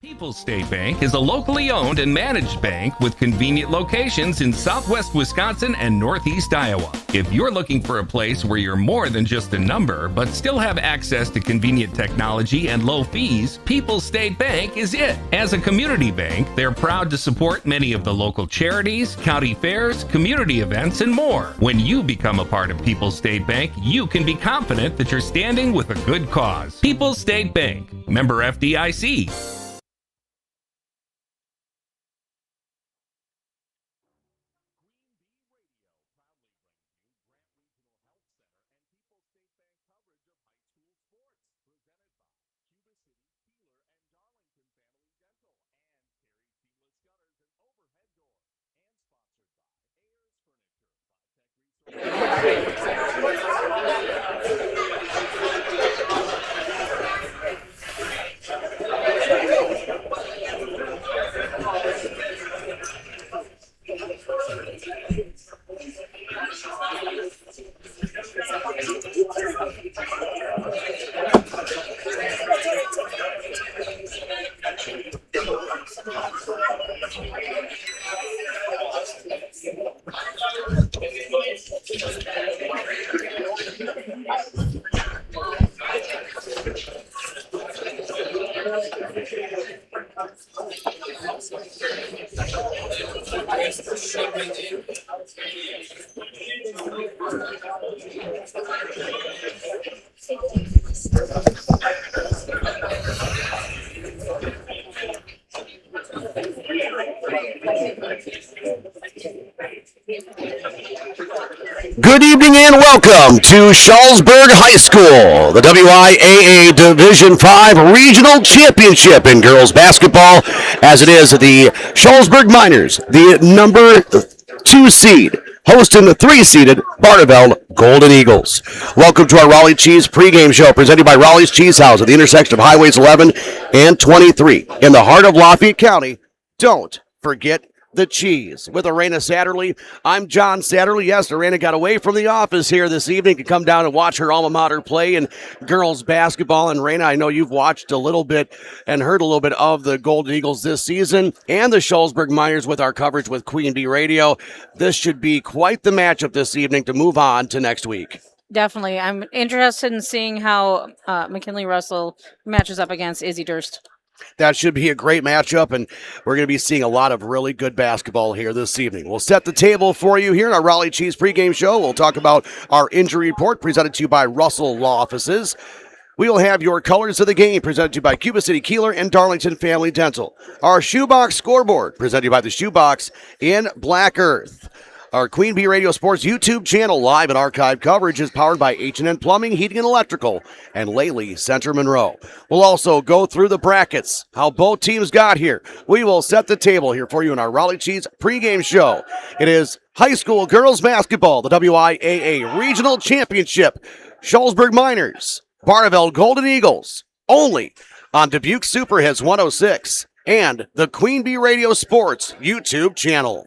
People's State Bank is a locally owned and managed bank with convenient locations in southwest Wisconsin and northeast Iowa. If you're looking for a place where you're more than just a number, but still have access to convenient technology and low fees, People's State Bank is it. As a community bank, they're proud to support many of the local charities, county fairs, community events, and more. When you become a part of People's State Bank, you can be confident that you're standing with a good cause. People's State Bank, member FDIC. Good evening and welcome to Shullsburg High School, the WIAA Division 5 Regional Championship in girls basketball, as it is the Shullsburg Miners, the number 2 seed, hosting the 3-seeded Barneveld Golden Eagles. Welcome to our Raleigh Cheese pregame show, presented by Raleigh's Cheese House at the intersection of Highways 11 and 23 in the heart of Lafayette County. Don't forget the cheese. With Arena Satterley, I'm John Satterley. Yes, Arena got away from the office here this evening to come down and watch her alma mater play in girls basketball. And Arena, I know you've watched a little bit and heard a little bit of the Golden Eagles this season and the Shullsburg Miners with our coverage with Queen Bee Radio. This should be quite the matchup this evening to move on to next week. Definitely. I'm interested in seeing how McKinley Russell matches up against Izzy Durst. That should be a great matchup, and we're going to be seeing a lot of really good basketball here this evening. We'll set the table for you here in our Raleigh Cheese pregame show. We'll talk about our injury report presented to you by Russell Law Offices. We will have your colors of the game presented to you by Cuba City, Kieler, and Darlington Family Dental. Our Shoebox scoreboard presented to you by the Shoebox in Black Earth. Our Queen Bee Radio Sports YouTube channel live and archive coverage is powered by H&N Plumbing, Heating, and Electrical, and Laley Center Monroe. We'll also go through the brackets, how both teams got here. We will set the table here for you in our Raleigh Cheese pregame show. It is high school girls basketball, the WIAA Regional Championship, Shullsburg Miners, Barneveld Golden Eagles, only on Dubuque Super Hits 106 and the Queen Bee Radio Sports YouTube channel.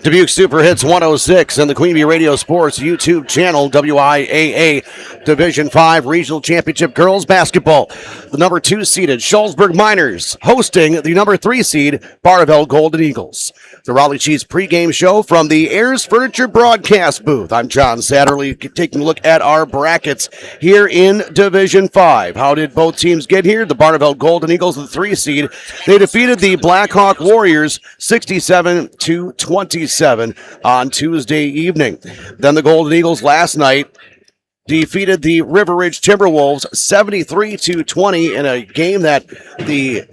Dubuque Super Hits 106 and the Queen Bee Radio Sports YouTube channel, WIAA Division 5 Regional Championship Girls Basketball. The number 2 seeded Shullsburg Miners hosting the number 3 seed Barneveld Golden Eagles. The Raleigh Cheese pregame show from the Ayers Furniture broadcast booth. I'm John Satterley taking a look at our brackets here in Division 5. How did both teams get here? The Barneveld Golden Eagles, the 3 seed, they defeated the Blackhawk Warriors 67-27 on Tuesday evening. Then the Golden Eagles last night defeated the River Ridge Timberwolves 73-20 in a game that the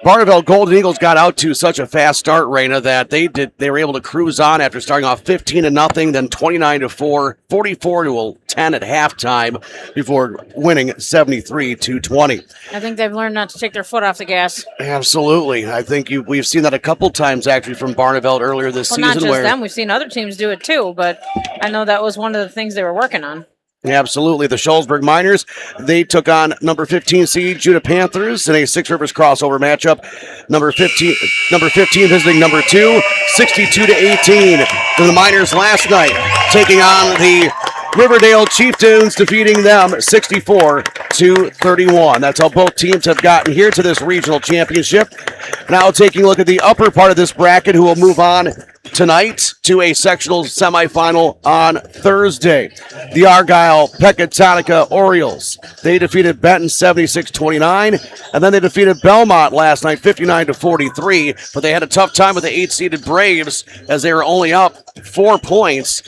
Barneveld Golden Eagles got out to such a fast start, Raina, that they were able to cruise on after starting off 15-0, then 29-4, 44-10 at halftime before winning 73-20. I think they've learned not to take their foot off the gas. Absolutely. I think we've seen that a couple times actually from Barneveld earlier this season. Not just them. We've seen other teams do it too, but I know that was one of the things they were working on. Absolutely. The Shullsburg Miners, they took on number 15 seed Judah Panthers in a Six Rivers crossover matchup. Number 15 visiting number 2, 62-18. The Miners last night taking on the Riverdale Chieftains, defeating them 64-31. That's how both teams have gotten here to this regional championship. Now taking a look at the upper part of this bracket, who will move on tonight to a sectional semifinal on Thursday. The Argyle Pecatonica Orioles, they defeated Benton 76-29, and then they defeated Belmont last night 59-43, but they had a tough time with the 8-seeded Braves as they were only up 4 points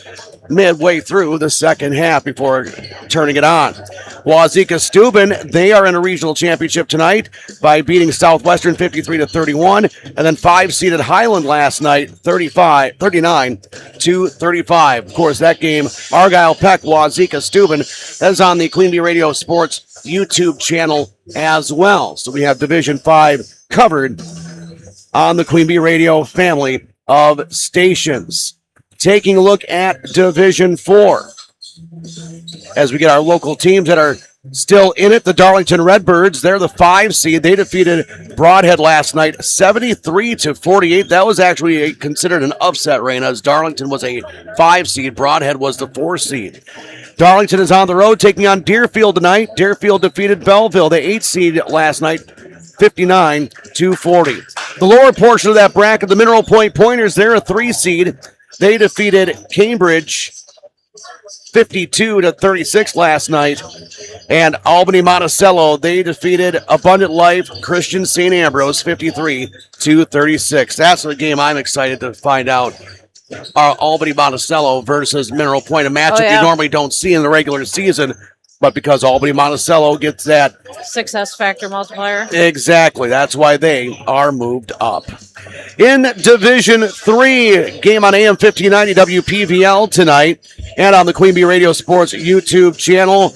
midway through the second half before turning it on. Wazeeka Steuben, they are in a regional championship tonight by beating Southwestern 53-31, and then 5-seeded Highland last night 39-35. Of course, that game, Argyle Peck, Wazeeka Steuben, that is on the Queen Bee Radio Sports YouTube channel as well. So we have Division 5 covered on the Queen Bee Radio family of stations. Taking a look at Division 4 as we get our local teams that are still in it. The Darlington Redbirds, they're the 5 seed. They defeated Broadhead last night 73-48. That was actually considered an upset, Raina, as Darlington was a 5 seed. Broadhead was the 4 seed. Darlington is on the road taking on Deerfield tonight. Deerfield defeated Belleville, the 8 seed last night, 59-40. The lower portion of that bracket, the Mineral Point Pointers, they're a 3 seed. They defeated Cambridge 52-36 last night. And Albany Monticello, they defeated Abundant Life Christian St. Ambrose 53-36. That's the game I'm excited to find out. Albany Monticello versus Mineral Point, a matchup you normally don't see in the regular season. But because Albany Monticello gets that success factor multiplier. Exactly. That's why they are moved up. In Division 3, game on AM 1590 WPVL tonight and on the Queen Bee Radio Sports YouTube channel.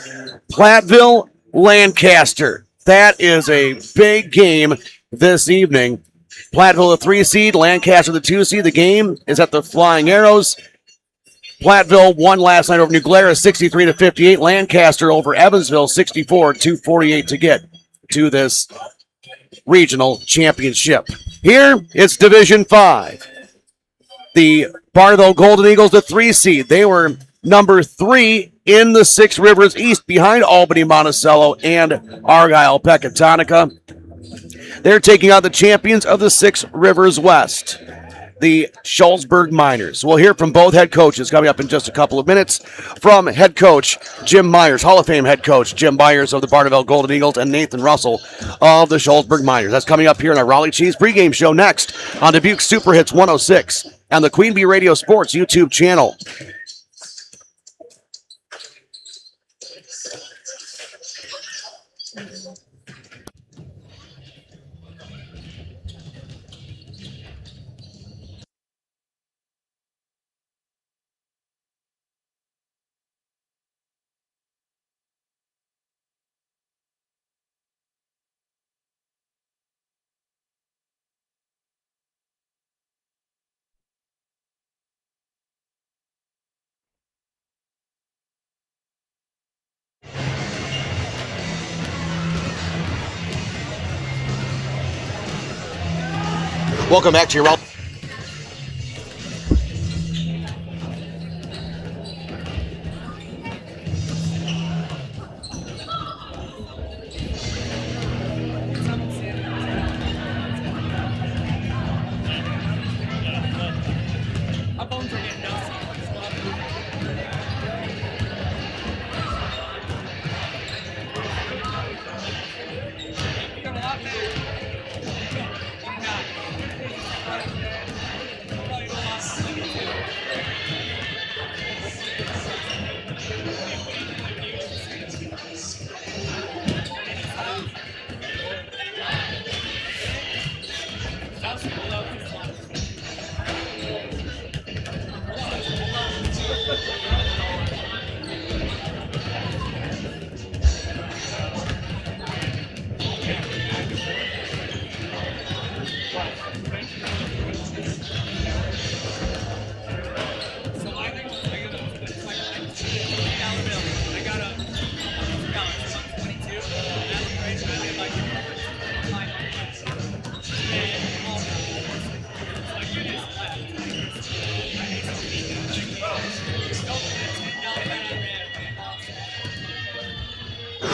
Platteville, Lancaster. That is a big game this evening. Platteville, the 3 seed, Lancaster, the 2 seed. The game is at the Flying Arrows. Platteville won last night over New Glarus 63-58. Lancaster over Evansville 64-48 to get to this regional championship. Here, it's Division 5. The Barneveld Golden Eagles, the 3 seed. They were number 3 in the Six Rivers East behind Albany Monticello and Argyle Pecatonica. They're taking on the champions of the Six Rivers West, the Shullsburg Miners. We'll hear from both head coaches coming up in just a couple of minutes. From head coach Jim Myers, Hall of Fame head coach Jim Myers of the Barneveld Golden Eagles, and Nathan Russell of the Shullsburg Miners. That's coming up here in our Raleigh Cheese pregame show next on Dubuque Super Hits 106 and the Queen Bee Radio Sports YouTube channel. Welcome back to your Raleigh.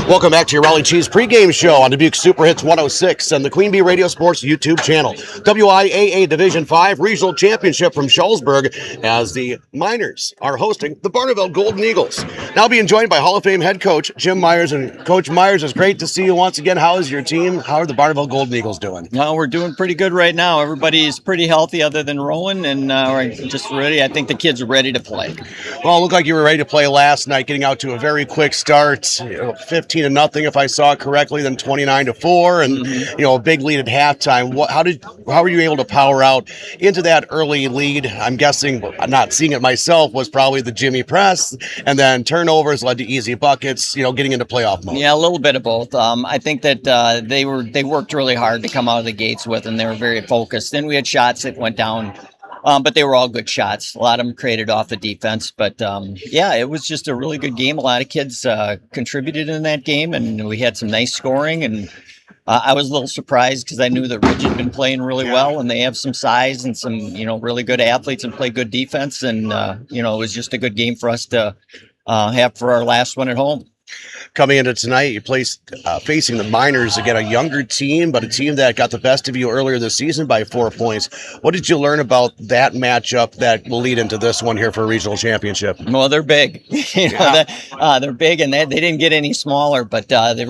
Welcome back to your Raleigh Cheese pregame show on Dubuque Super Hits 106 and the Queen Bee Radio Sports YouTube channel. WIAA Division 5 Regional Championship from Shullsburg as the Miners are hosting the Barneveld Golden Eagles. Now being joined by Hall of Fame head coach Jim Myers. And Coach Myers, it's great to see you once again. How is your team? How are the Barneveld Golden Eagles doing? No, we're doing pretty good right now. Everybody's pretty healthy other than Rowan, and we're just ready. I think the kids are ready to play. Well, it looked like you were ready to play last night, getting out to a very quick start, 15-0 if I saw it correctly, then 29-4, and a big lead at halftime. How were you able to power out into that early lead? I'm guessing, not seeing it myself, was probably the Jimmy press, and then turnovers led to easy buckets. Getting into playoff mode. Yeah, a little bit of both. I think that they worked really hard to come out of the gates with, and they were very focused. Then we had shots that went down. But they were all good shots. A lot of them created off the defense. But, it was just a really good game. A lot of kids contributed in that game, and we had some nice scoring. And I was a little surprised because I knew that Ridge had been playing really well, and they have some size and some, really good athletes and play good defense. And, it was just a good game for us to have for our last one at home. Coming into tonight, you placed facing the Miners, again, a younger team, but a team that got the best of you earlier this season by 4 points. What did you learn about that matchup that will lead into this one here for a regional championship? Well, they're big. They're big, and they didn't get any smaller, but they're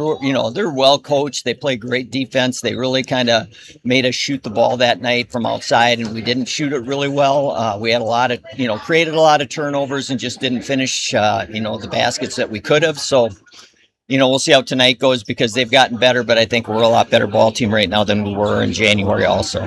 well coached. They play great defense. They really kind of made us shoot the ball that night from outside, and we didn't shoot it really well. We had a lot of, created a lot of turnovers and just didn't finish, the baskets that we could have. So, we'll see how tonight goes because they've gotten better, but I think we're a lot better ball team right now than we were in January also.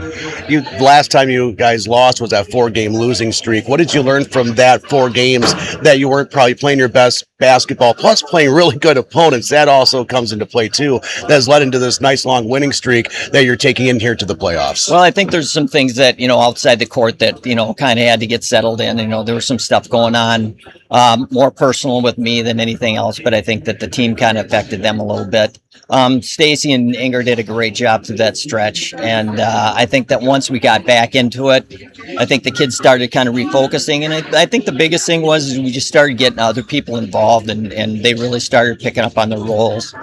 Last time you guys lost was that 4-game losing streak. What did you learn from that 4 games that you weren't probably playing your best basketball, plus playing really good opponents? That also comes into play too. That has led into this nice long winning streak that you're taking in here to the playoffs. Well, I think there's some things that, outside the court that, kind of had to get settled in. There was some stuff going on, more personal with me than anything else, but I think that the team kind of affected them a little bit. Stacy and Inger did a great job through that stretch, and I think that once we got back into it, I think the kids started kind of refocusing, and I think the biggest thing was we just started getting other people involved, and they really started picking up on their roles.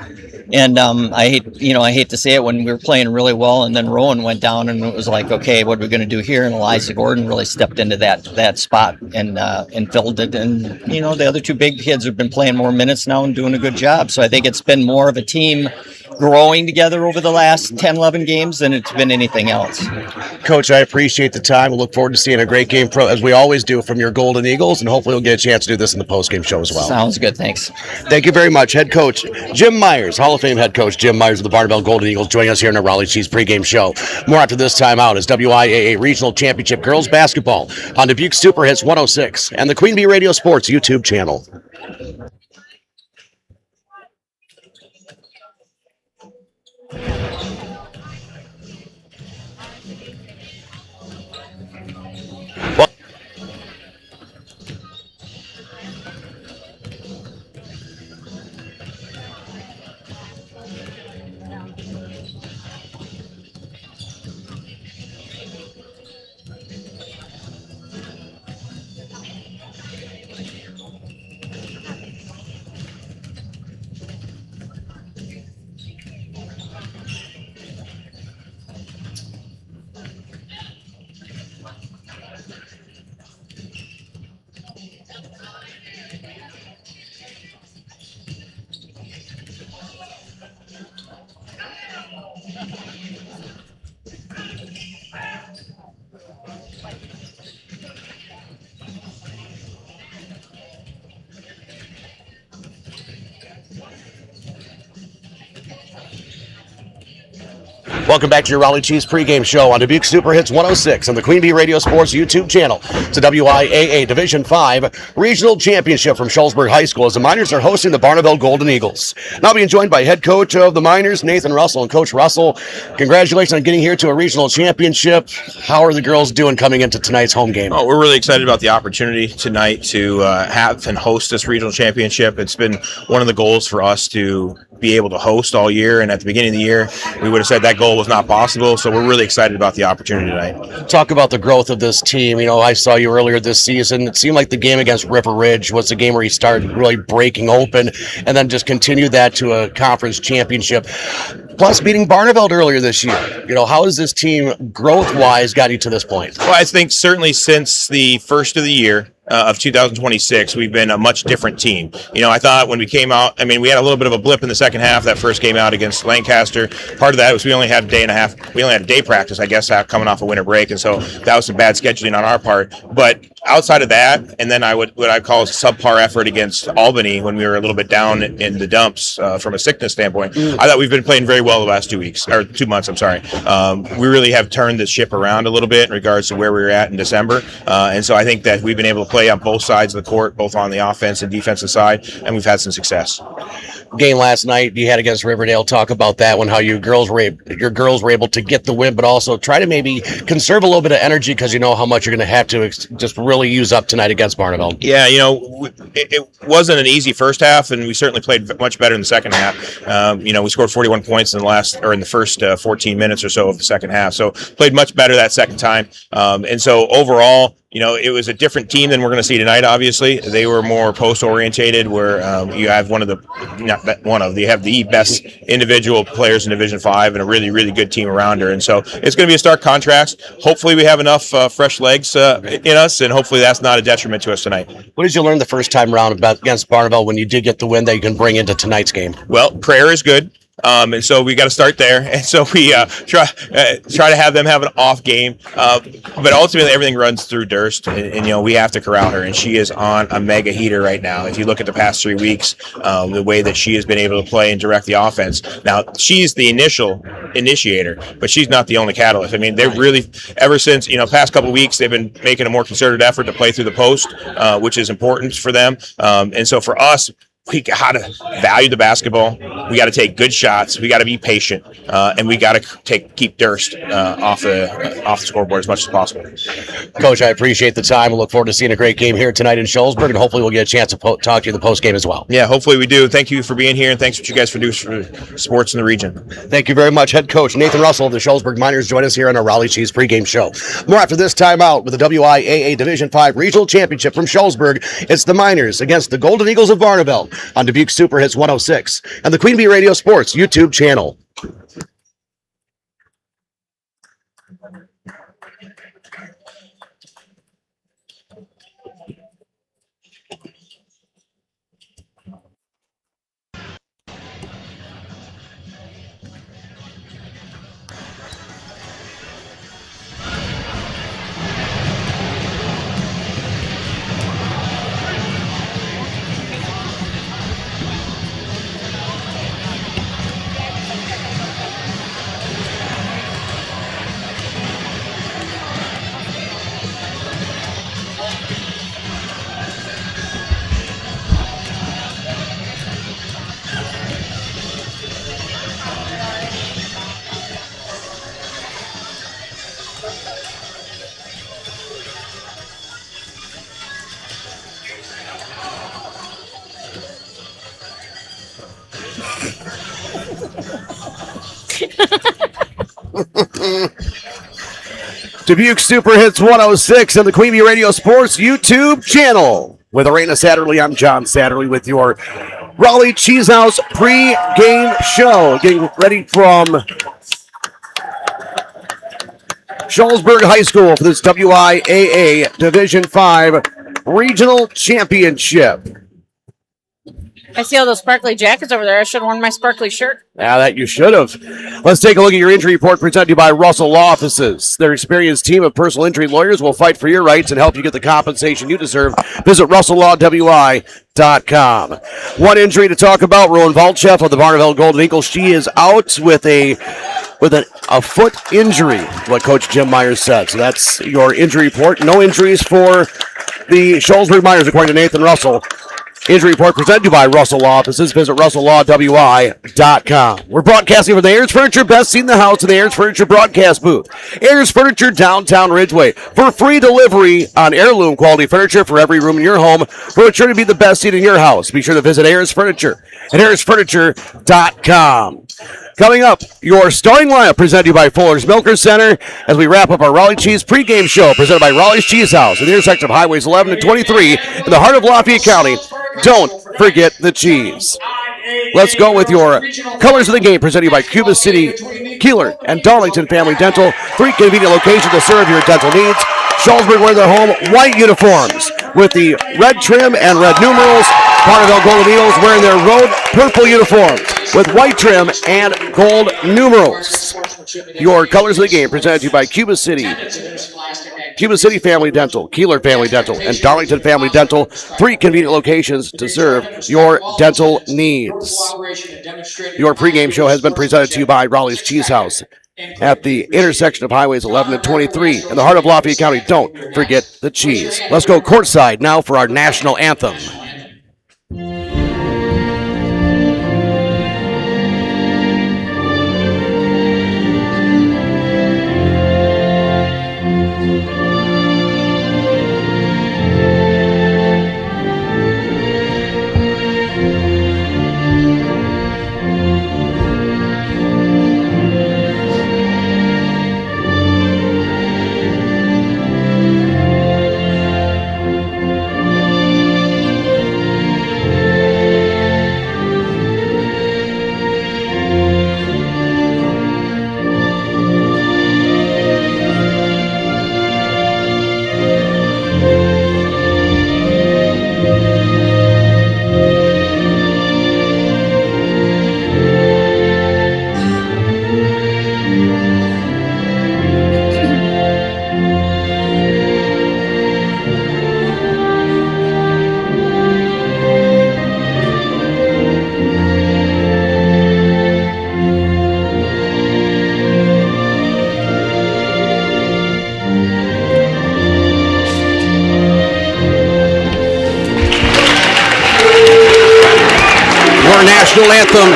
And I hate to say it, when we were playing really well, and then Rowan went down, and it was like, okay, what are we going to do here? And Eliza Gordon really stepped into that spot and filled it. And the other 2 big kids have been playing more minutes now and doing a good job. So I think it's been more of a team growing together over the last 10, 11 games than it's been anything else. Coach, I appreciate the time. We look forward to seeing a great game, as we always do, from your Golden Eagles, and hopefully we'll get a chance to do this in the postgame show as well. Sounds good. Thanks. Thank you very much. Head coach Jim Myers, Hall of Fame head coach Jim Myers of the Barneveld Golden Eagles, joining us here in the Raleigh Cheese pregame show. More after this time out is WIAA Regional Championship Girls Basketball on Dubuque Super Hits 106 and the Queen Bee Radio Sports YouTube channel. Welcome back to your Raleigh Chiefs pregame show on Dubuque Super Hits 106 on the Queen Bee Radio Sports YouTube channel. It's a WIAA Division 5 Regional Championship from Shullsburg High School as the Miners are hosting the Barneveld Golden Eagles. Now being joined by head coach of the Miners, Nathan Russell. And Coach Russell, congratulations on getting here to a regional championship. How are the girls doing coming into tonight's home game? Oh, we're really excited about the opportunity tonight to have and host this regional championship. It's been one of the goals for us to be able to host all year, and at the beginning of the year we would have said that goal was not possible, so we're really excited about the opportunity tonight. Talk about the growth of this team. You know, I saw you earlier this season. It seemed like the game against River Ridge was the game where you started really breaking open and then just continued that to a conference championship, plus beating Barneveld earlier this year. You know, how has this team growth-wise got you to this point? Well, I think certainly since the first of the year of 2026, we've been a much different team. You know, I thought when we came out, I mean, we had a little bit of a blip in the second half, that first game out against Lancaster. Part of that was we only had a day and a half, we only had a day practice, I guess, coming off a winter break, and so that was some bad scheduling on our part. But outside of that, and then what I call a subpar effort against Albany when we were a little bit down in the dumps from a sickness standpoint, I thought we've been playing very well the last 2 weeks, or 2 months, I'm sorry. We really have turned the ship around a little bit in regards to where we were at in December, and so I think that we've been able to play on both sides of the court, both on the offense and defensive side, and we've had some success. Game last night you had against Riverdale. Talk about that one, how your girls were able to get the win, but also try to maybe conserve a little bit of energy because you know how much you're going to have to just really use up tonight against Barneveld. Yeah, you know, it wasn't an easy first half, and we certainly played much better in the second half. You know, we scored 41 points in the first 14 minutes or so of the second half, so played much better that second time. And so overall, you know, it was a different team than we're going to see tonight, obviously. They were more post-orientated, where you have you have the best individual players in Division 5 and a really, really good team around her. And so it's going to be a stark contrast. Hopefully we have enough fresh legs in us, and hopefully that's not a detriment to us tonight. What did you learn the first time around against Barneveld when you did get the win that you can bring into tonight's game? Well, prayer is good. And so we got to start there, and so we try to have them have an off game, but ultimately everything runs through Durst, and you know, we have to corral her, and she is on a mega heater right now. If you look at the past 3 weeks, the way that she has been able to play and direct the offense. Now she's the initiator, but she's not the only catalyst. I mean, they've really, ever since, you know, past couple of weeks, they've been making a more concerted effort to play through the post, which is important for them, and so for us, we got to value the basketball. We got to take good shots. We got to be patient, and we got to keep Durst off the scoreboard as much as possible. Coach, I appreciate the time. We'll look forward to seeing a great game here tonight in Shullsburg, and hopefully we'll get a chance to talk to you in the post game as well. Yeah, hopefully we do. Thank you for being here, and thanks for what you guys do for sports in the region. Thank you very much, head coach Nathan Russell of the Shullsburg Miners. Join us here on our Raleigh Chiefs pregame show. More after this timeout with the WIAA Division 5 Regional Championship from Shullsburg. It's the Miners against the Golden Eagles of Barneveld on Dubuque Super Hits 106 and the Queen Bee Radio Sports YouTube channel. Dubuque Super Hits 106 on the Queen Bee Radio Sports YouTube channel. With Arena Satterley, I'm John Satterley with your Raleigh Cheese House pre-game show. Getting ready from Shullsburg High School for this WIAA Division 5 Regional Championship. I see all those sparkly jackets over there. I should have worn my sparkly shirt. Yeah, that you should have. Let's take a look at your injury report presented to you by Russell Law Offices. Their experienced team of personal injury lawyers will fight for your rights and help you get the compensation you deserve. Visit RussellLawWI.com. One injury to talk about, Rowan Valchef of the Barneveld Golden Eagles. She is out with a foot injury, what Coach Jim Myers said. So that's your injury report. No injuries for the Shullsburg Miners, according to Nathan Russell. Injury report presented to you by Russell Law Offices. Visit RussellLawWI.com. We're broadcasting from the Ayers Furniture Best Seat in the House in the Ayers Furniture broadcast booth. Ayers Furniture, downtown Ridgeway. For free delivery on heirloom quality furniture for every room in your home, for it sure to be the best seat in your house. Be sure to visit Ayers Furniture at AyersFurniture.com. Coming up, your starting lineup presented to you by Fuller's Milker Center as we wrap up our Raleigh Cheese pregame show presented by Raleigh's Cheese House at the intersection of Highways 11 and 23 in the heart of Lafayette County. Don't forget the cheese. Let's go with your colors of the game presented to you by Cuba City, Kieler, and Darlington Family Dental. 3 convenient locations to serve your dental needs. Shullsburg wear their home white uniforms with the red trim and red numerals. Barneveld Golden Eagles wearing their road purple uniforms with white trim and gold numerals. Your colors of the game presented to you by Cuba City Family Dental, Kieler Family Dental, and Darlington Family Dental. 3 convenient locations to serve your dental needs. Your pregame show has been presented to you by Raleigh's Cheese House at the intersection of Highways 11 and 23 in the heart of Lafayette County. Don't forget the cheese. Let's go courtside now for our national anthem. National anthem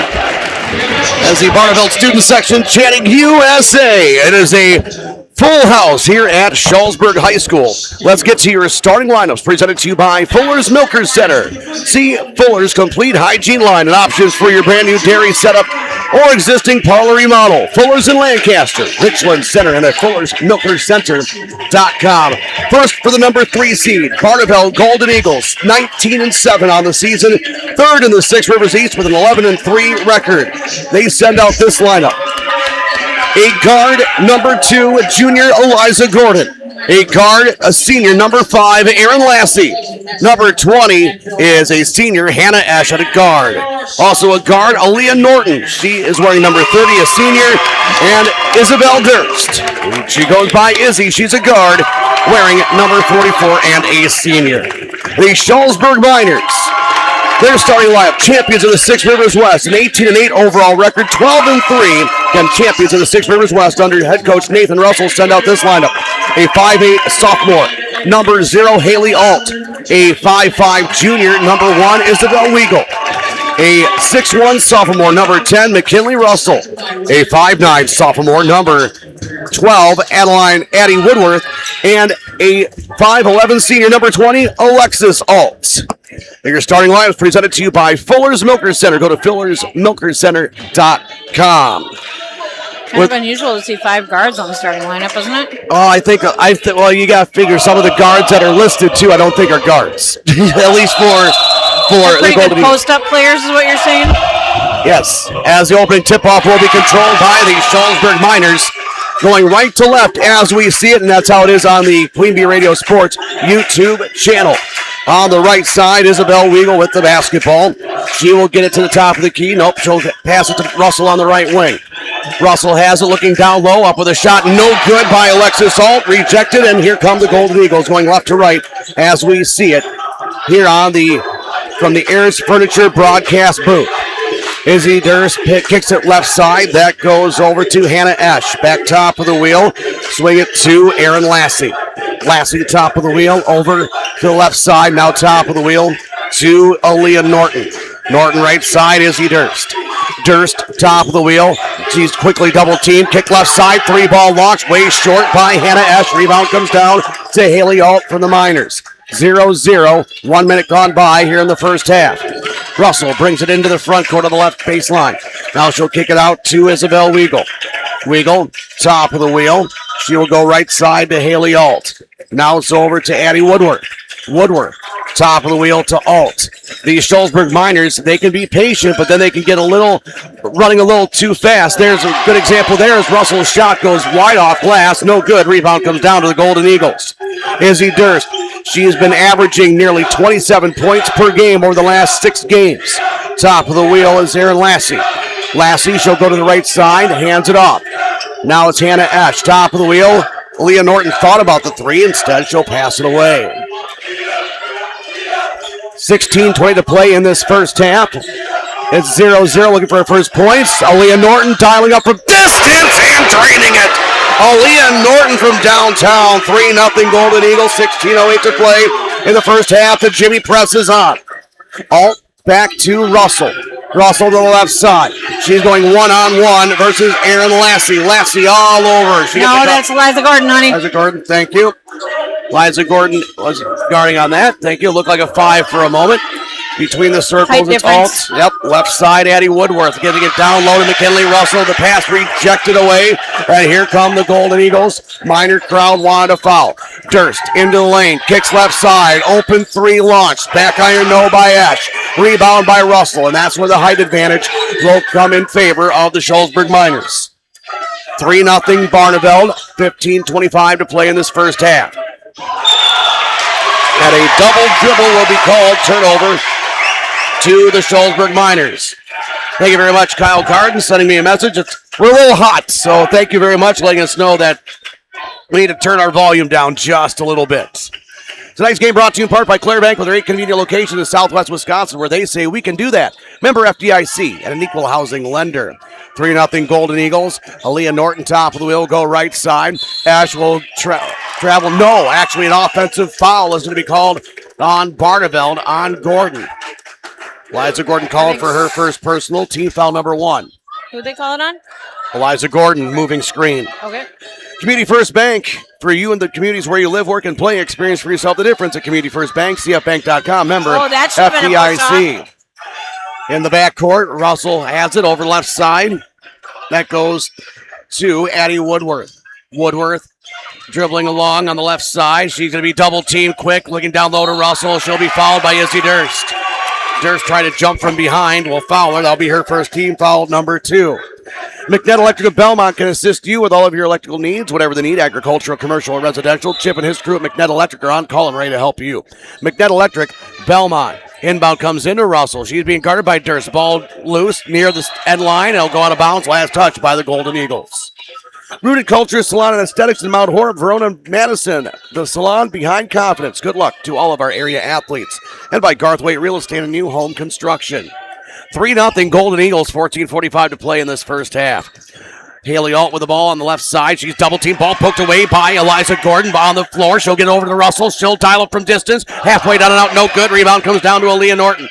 as the Barneveld student section chanting USA. It is a full house here at Shullsburg High School. Let's get to your starting lineups presented to you by Fuller's Milker Center. See Fuller's complete hygiene line and options for your brand new dairy setup or existing parlor remodel. Fuller's in Lancaster, Richland Center, and at Fuller'sMilkerCenter.com. First for the number 3 seed, Barneveld Golden Eagles, 19-7 on the season. Third in the Six Rivers East with an 11-3 record. They send out this lineup. A guard, number 2, junior Eliza Gordon. A guard, a senior, number 5, Aaron Lassie. Number 20 is a senior, Hannah Esch at a guard. Also a guard, Aaliyah Norton. She is wearing number 30, a senior. And Isabel Durst. She goes by Izzy. She's a guard, wearing number 44 and a senior. The Shullsburg Miners. Their starting lineup, champions of the Six Rivers West, an 18-8 overall record, 12-3, and champions of the Six Rivers West under head coach Nathan Russell send out this lineup. A 5'8 sophomore, number 0, Haley Alt. A 5'5 junior, number 1, Isabel Weigel. A 6'1 sophomore, number 10, McKinley Russell. A 5'9 sophomore, number 12, Addie Woodworth. And a 5'11 senior, number 20, Alexis Alt. Your starting line is presented to you by Fuller's Milker Center. Go to Fuller'sMilkerCenter.com. Kind of unusual to see 5 guards on the starting lineup, isn't it? Oh, well, you got to figure some of the guards that are listed too, I don't think are guards. At least for the Golden Eagles. Post-up players is what you're saying? Yes, as the opening tip-off will be controlled by the Shullsburg Miners. Going right to left as we see it, and that's how it is on the Queen Bee Radio Sports YouTube channel. On the right side, Isabel Weigel with the basketball. She will get it to the top of the key. Nope, she'll pass it to Russell on the right wing. Russell has it, looking down low, up with a shot, no good by Alexis Alt, rejected, and here come the Golden Eagles going left to right as we see it here from the Ayers Furniture broadcast booth. Izzy Durst kicks it left side. That goes over to Hannah Esch. Back top of the wheel. Swing it to Aaron Lassie. Lassie top of the wheel over to the left side. Now top of the wheel to Aaliyah Norton. Norton right side, Izzy Durst. Durst top of the wheel. She's quickly double teamed. Kick left side. 3-ball launch. Way short by Hannah Esch. Rebound comes down to Haley Alt from the Miners. 0-0. 1 minute gone by here in the first half. Russell brings it into the front court on the left baseline. Now she'll kick it out to Isabel Weigel. Weigel, top of the wheel. She will go right side to Haley Alt. Now it's over to Addie Woodworth. Woodworth, top of the wheel to Alt. These Shullsburg Miners, they can be patient, but then they can get running a little too fast. There's a good example there as Russell's shot goes wide off glass. No good. Rebound comes down to the Golden Eagles. Izzy Durst, she has been averaging nearly 27 points per game over the last 6 games. Top of the wheel is Aaron Lassie. Lassie, she'll go to the right side, hands it off. Now it's Hannah Esch, top of the wheel. Leah Norton thought about the 3. Instead, she'll pass it away. 16:20 to play in this first half. It's 0-0, looking for her first points. Aaliyah Norton dialing up from distance and draining it. Aaliyah Norton from downtown. 3-0 Golden Eagles. 16:08 to play in the first half. The Jimmy presses on. Alt back to Russell. Russell to the left side. She's going one-on-one versus Aaron Lassie. Lassie all over. No, that's Liza Gordon, honey. Liza Gordon, thank you. Liza Gordon was guarding on that. Thank you. Looked like a 5 for a moment. Between the circles, it's Alt. Yep, left side, Addie Woodworth getting it down low to McKinley Russell. The pass rejected away. And here come the Golden Eagles. Minor crowd wanted to foul. Durst into the lane, kicks left side. Open 3 launch. Back iron no by Esch. Rebound by Russell, and that's where the height advantage will come in favor of the Shullsburg Miners. 3-0 Barneveld. 15:25 to play in this first half. And a double dribble will be called. Turnover to the Shullsburg Miners. Thank you very much, Kyle Carden, sending me a message. We're a little hot, so thank you very much, letting us know that we need to turn our volume down just a little bit. Tonight's game brought to you in part by Claire Bank with their 8 convenient locations in southwest Wisconsin, where they say we can do that. Member FDIC and an equal housing lender. 3-0 Golden Eagles. Aaliyah Norton, top of the wheel, go right side. Ash will travel. No, actually an offensive foul is going to be called on Barneveld on Gordon. Liza Gordon called for her first personal, team foul number 1. Who'd they call it on? Eliza Gordon, moving screen. Okay. Community First Bank, for you and the communities where you live, work, and play. Experience for yourself the difference at Community First Bank, cfbank.com, member FDIC. In the backcourt, Russell has it over left side. That goes to Addie Woodworth. Woodworth dribbling along on the left side. She's going to be double teamed quick, looking down low to Russell. She'll be fouled by Izzy Durst. Durst trying to jump from behind. Will foul her. That'll be her first team foul, number 2. McNett Electric of Belmont can assist you with all of your electrical needs, whatever the need, agricultural, commercial, or residential. Chip and his crew at McNett Electric are on call and ready to help you. McNett Electric, Belmont. Inbound comes into Russell. She's being guarded by Durst. Ball loose near the end line. It'll go out of bounds. Last touch by the Golden Eagles. Rooted Culture, Salon and Aesthetics in Mount Horeb, Verona, Madison. The salon behind confidence. Good luck to all of our area athletes. And by Garthwaite Real Estate and New Home Construction. 3-0 Golden Eagles, 14:45 to play in this first half. Haley Alt with the ball on the left side. She's double-teamed. Ball poked away by Eliza Gordon. Ball on the floor. She'll get over to Russell. She'll dial up from distance. Halfway down and out. No good. Rebound comes down to Aaliyah Norton.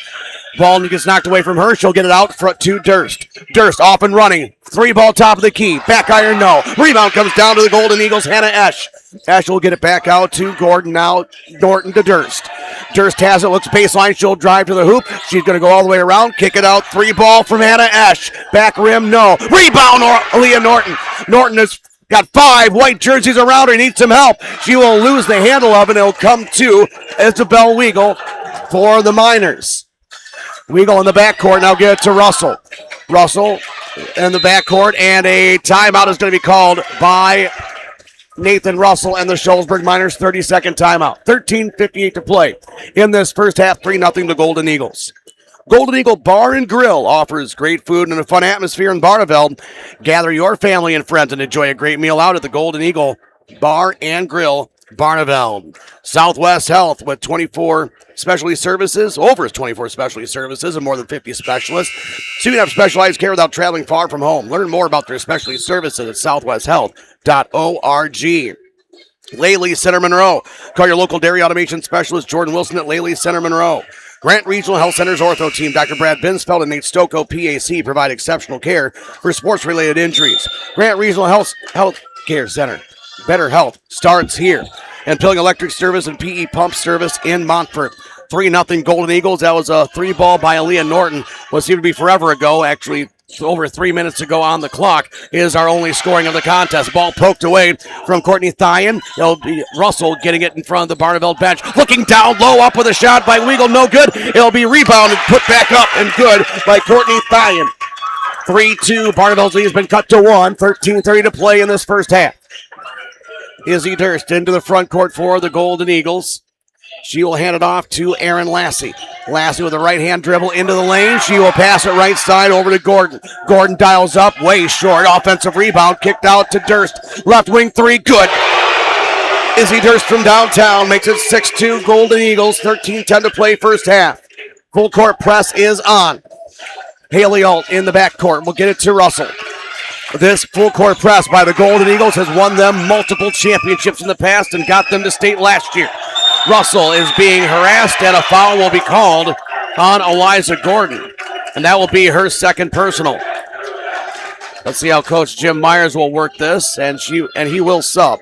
Ball gets knocked away from her. She'll get it out front to Durst. Durst off and running. 3-ball top of the key. Back iron, no. Rebound comes down to the Golden Eagles. Hannah Esch. Esch will get it back out to Gordon. Now Norton to Durst. Durst has it. Looks baseline. She'll drive to the hoop. She's going to go all the way around. Kick it out. 3-ball from Hannah Esch. Back rim, no. Rebound, Aaliyah Norton. Norton has got 5 white jerseys around her. Needs some help. She will lose the handle of it. It'll come to Isabel Weigel for the Miners. Weigel in the backcourt. Now get it to Russell. Russell in the backcourt, and a timeout is going to be called by Nathan Russell and the Shullsburg Miners 30-second timeout. 13:58 to play in this first half, 3-0 to Golden Eagles. Golden Eagle Bar and Grill offers great food and a fun atmosphere in Barneveld. Gather your family and friends and enjoy a great meal out at the Golden Eagle Bar and Grill, Barneveld. Southwest Health with 24 specialty services, over 24 specialty services and more than 50 specialists. So you can have specialized care without traveling far from home. Learn more about their specialty services at southwesthealth.org. Lely Center Monroe. Call your local dairy automation specialist, Jordan Wilson, at Lely Center Monroe. Grant Regional Health Center's ortho team, Dr. Brad Binsfeld and Nate Stocco, PAC, provide exceptional care for sports-related injuries. Grant Regional Health Care Center. Better health starts here. And Pilling Electric Service and PE Pump Service in Montfort. 3-0 Golden Eagles. That was a 3-ball by Aaliyah Norton. What seemed to be forever ago, actually over 3 minutes to go on the clock, is our only scoring of the contest. Ball poked away from Courtney Thyen. It'll be Russell getting it in front of the Barneveld bench. Looking down low, up with a shot by Weagle. No good. It'll be rebounded, put back up, and good by Courtney Thyen. 3-2. Barneveld's lead has been cut to 1. 13:30 to play in this first half. Izzy Durst into the front court for the Golden Eagles. She will hand it off to Aaron Lassie. Lassie with a right-hand dribble into the lane. She will pass it right side over to Gordon. Gordon dials up, way short. Offensive rebound, kicked out to Durst. Left wing three, good. Izzy Durst from downtown makes it 6-2 Golden Eagles. 13:10 to play first half. Full court press is on. Haley Alt in the backcourt. We'll get it to Russell. This full court press by the Golden Eagles has won them multiple championships in the past and got them to state last year. Russell is being harassed and a foul will be called on Eliza Gordon. And that will be her second personal. Let's see how Coach Jim Myers will work this, and he will sub.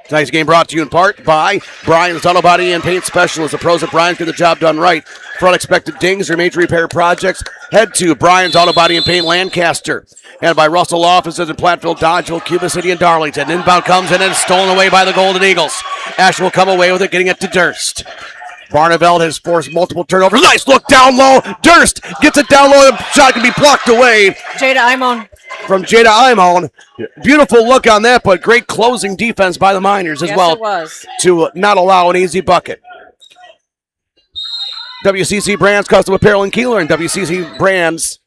Tonight's game brought to you in part by Brian's Auto Body and Paint Specialist. The pros at Brian's get the job done right. For unexpected dings or major repair projects, head to Brian's Auto Body and Paint Lancaster. And by Russell Offices in Platteville, Dodgeville, Cuba City, and Darlington. Inbound comes in and it's stolen away by the Golden Eagles. Ash will come away with it, getting it to Durst. Barneveld has forced multiple turnovers. Nice look down low. Durst gets it down low. The shot can be blocked away. Jada Imon. From Jada Imon. Beautiful look on that, but great closing defense by the Miners as well. It was. To not allow an easy bucket. WCC Brands Custom Apparel in Kieler and WCC Brands,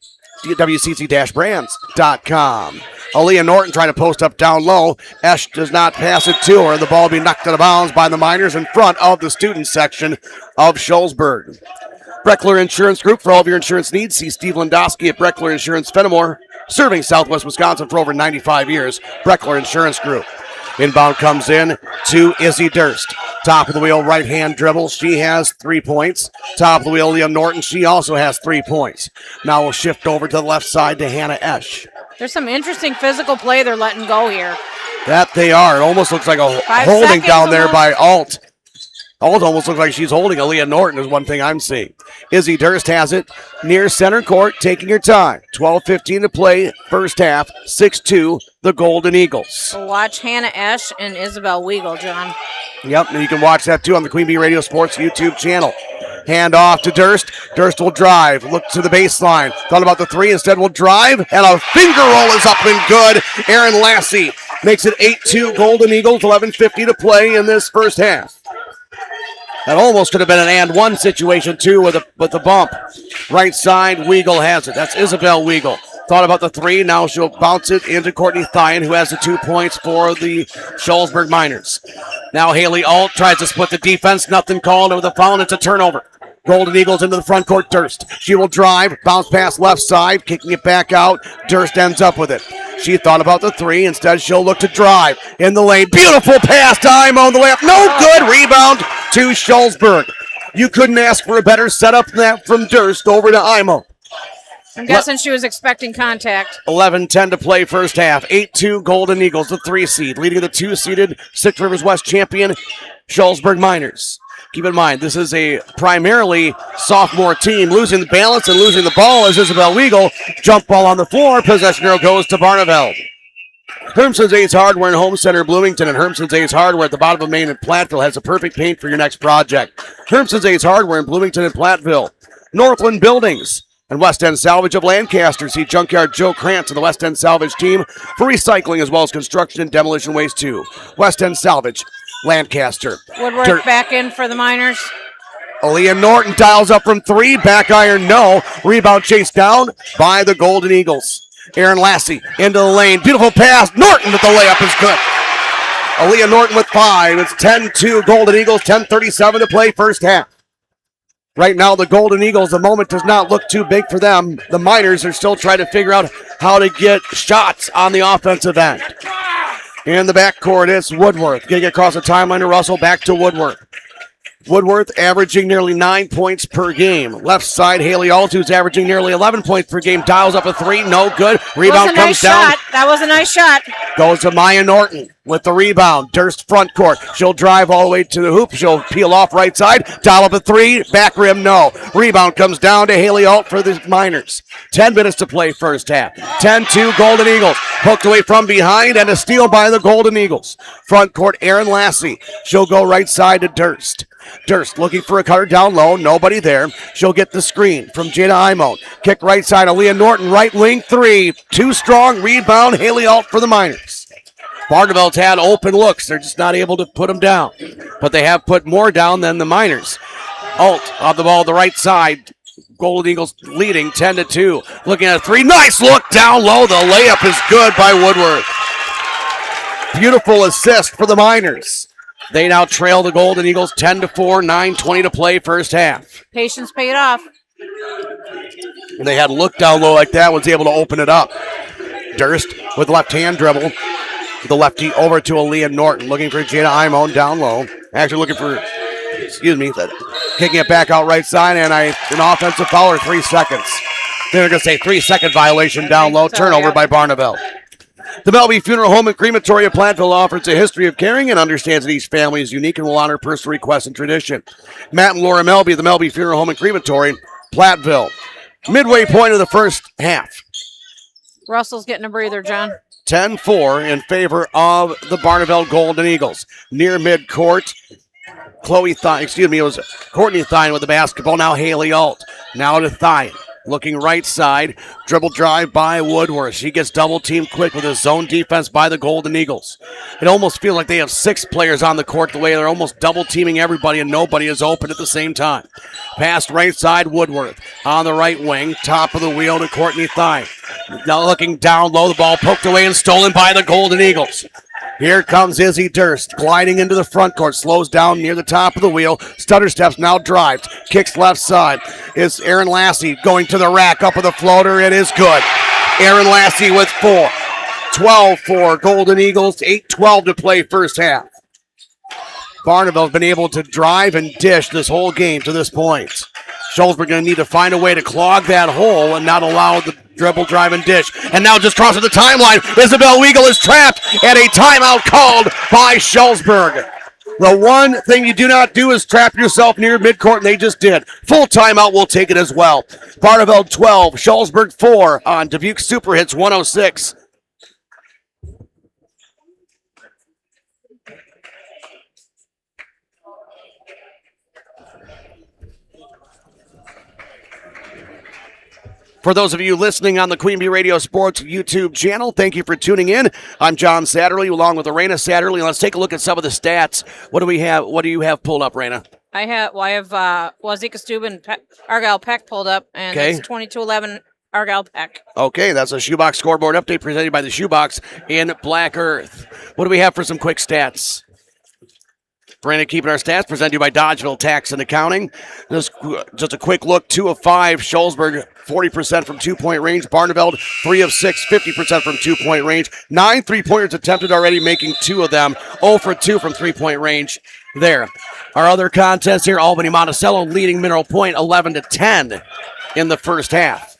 WCC-Brands.com. Aaliyah Norton trying to post up down low. Esch does not pass it to her. The ball will be knocked out of bounds by the Miners in front of the student section of Shullsburg. Breckler Insurance Group, for all of your insurance needs, see Steve Landowski at Breckler Insurance Fenimore, serving Southwest Wisconsin for over 95 years. Breckler Insurance Group. Inbound comes in to Izzy Durst. Top of the wheel, right-hand dribble. She has 3 points. Top of the wheel, Leah Norton. She also has 3 points. Now we'll shift over to the left side to Hannah Esch. There's some interesting physical play they're letting go here. That they are. It almost looks like a holding down there by Alt. Alt almost looks like she's holding Aaliyah Norton is one thing I'm seeing. Izzy Durst has it near center court, taking her time. 12:15 to play, first half, 6-2, the Golden Eagles. So watch Hannah Esch and Isabel Weagle, John. Yep, and you can watch that too on the Queen Bee Radio Sports YouTube channel. Hand off to Durst. Durst will drive, look to the baseline. Thought about the three, instead will drive, and a finger roll is up and good. Aaron Lassie makes it 8-2 Golden Eagles, 11:50 to play in this first half. That almost could have been an and one situation too with the bump. Right side, Weagle has it. That's Isabel Weagle. Thought about the three. Now she'll bounce it into Courtney Thyen, who has the 2 points for the Shullsburg Miners. Now Haley Alt tries to split the defense. Nothing called with a foul. It's a turnover. Golden Eagles into the front court. Durst. She will drive. Bounce pass left side. Kicking it back out. Durst ends up with it. She thought about the three. Instead, she'll look to drive in the lane. Beautiful pass to Imo on the layup. No good. Rebound to Shullsburg. You couldn't ask for a better setup than that from Durst over to Imo. I'm guessing she was expecting contact. 11:10 to play first half. 8-2 Golden Eagles, the 3 seed, leading the 2-seeded Six Rivers West champion Shullsburg Miners. Keep in mind, this is a primarily sophomore team. Losing the balance and losing the ball is Isabel Weagle. Jump ball on the floor. Possession arrow goes to Barneveld. Hermson's Ace Hardware and Home Center Bloomington and Hermson's Ace Hardware at the bottom of Main and Platteville has a perfect paint for your next project. Hermson's Ace Hardware in Bloomington and Platteville. Northland Buildings. And West End Salvage of Lancaster. See Junkyard Joe Krantz and the West End Salvage team for recycling as well as construction and demolition waste too. West End Salvage, Lancaster. Woodward back in for the Miners. Aaliyah Norton dials up from 3. Back iron, no. Rebound chased down by the Golden Eagles. Aaron Lassie into the lane. Beautiful pass. Norton with the layup is good. Aaliyah Norton with 5. It's 10-2 Golden Eagles. 10:37 to play first half. Right now, the Golden Eagles, the moment does not look too big for them. The Miners are still trying to figure out how to get shots on the offensive end. In the backcourt, it's Woodworth. Getting across the timeline to Russell, back to Woodworth. Woodworth averaging nearly 9 points per game. Left side, Haley Alt, who's averaging nearly 11 points per game, dials up a 3, no good. Rebound comes down. That was a nice shot. Goes to Maya Norton with the rebound. Durst front court. She'll drive all the way to the hoop. She'll peel off right side. Dial up a 3. Back rim, no. Rebound comes down to Haley Alt for the Miners. 10 minutes to play first half. 10-2 Golden Eagles. Hooked away from behind and a steal by the Golden Eagles. Front court, Aaron Lassie. She'll go right side to Durst. Durst looking for a cutter down low. Nobody there. She'll get the screen from Jada Imone. Kick right side. Aaliyah Norton, right wing 3. Too strong. Rebound. Haley Alt for the Miners. Barneveld's had open looks. They're just not able to put them down. But they have put more down than the Miners. Alt on the ball, the right side. Golden Eagles leading 10-2. Looking at a 3. Nice look down low. The layup is good by Woodward. Beautiful assist for the Miners. They now trail the Golden Eagles 10-4, 9:20 to play first half. Patience paid off. And they had a look down low like that, was able to open it up. Durst with left hand dribble. The lefty over to Aaliyah Norton, looking for Jada Imone down low. Actually looking for, kicking it back out right side, and an offensive foul or 3 seconds. They're going to say 3-second violation down low, turnover by Barneveld. The Melby Funeral Home and Crematory of Platteville offers a history of caring and understands that each family is unique and will honor personal requests and tradition. Matt and Laura Melby, the Melby Funeral Home and Crematory, Platteville. Midway point of the first half. Russell's getting a breather, John. 10-4 in favor of the Barneveld Golden Eagles. Near midcourt, it was Courtney Thine with the basketball. Now Haley Alt. Now to Thine. Looking right side, dribble drive by Woodworth. She gets double teamed quick with a zone defense by the Golden Eagles. It almost feels like they have 6 players on the court the way they're almost double teaming everybody and nobody is open at the same time. Pass right side, Woodworth on the right wing, top of the wheel to Courtney Thine. Now looking down low, the ball poked away and stolen by the Golden Eagles. Here comes Izzy Durst, gliding into the front court, slows down near the top of the wheel, stutter steps, now drives, kicks left side. It's Aaron Lassie going to the rack, up with a floater, it is good. Aaron Lassie with 4. 12-4, Golden Eagles, 8:12 to play first half. Barneveld's been able to drive and dish this whole game to this point. Shullsburg going to need to find a way to clog that hole and not allow the dribble, drive, and dish. And now just crossing the timeline, Isabel Weigel is trapped and a timeout called by Shullsburg. The one thing you do not do is trap yourself near midcourt, and they just did. Full timeout will take it as well. Barneveld 12, Shullsburg 4 on Dubuque Super Hits 106. For those of you listening on the Queen Bee Radio Sports YouTube channel, thank you for tuning in. I'm John Satterley along with Raina Satterley. Let's take a look at some of the stats. What do we have? What do you have pulled up, Raina? I have Wazika Stube and Argyle Peck pulled up, and it's 22-11 Argyle Peck. Okay, that's a Shoebox scoreboard update presented by the Shoebox in Black Earth. What do we have for some quick stats? Brandon keeping our stats, presented to you by Dodgeville Tax and Accounting. Just a quick look, 2 of 5. Shullsburg, 40% from 2-point range. Barneveld, 3 of 6, 50% from 2-point range. 9 3-pointers attempted already, making 2 of them. 0 for 2 from 3-point range there. Our other contests here, Albany Monticello leading Mineral Point 11-10 in the first half.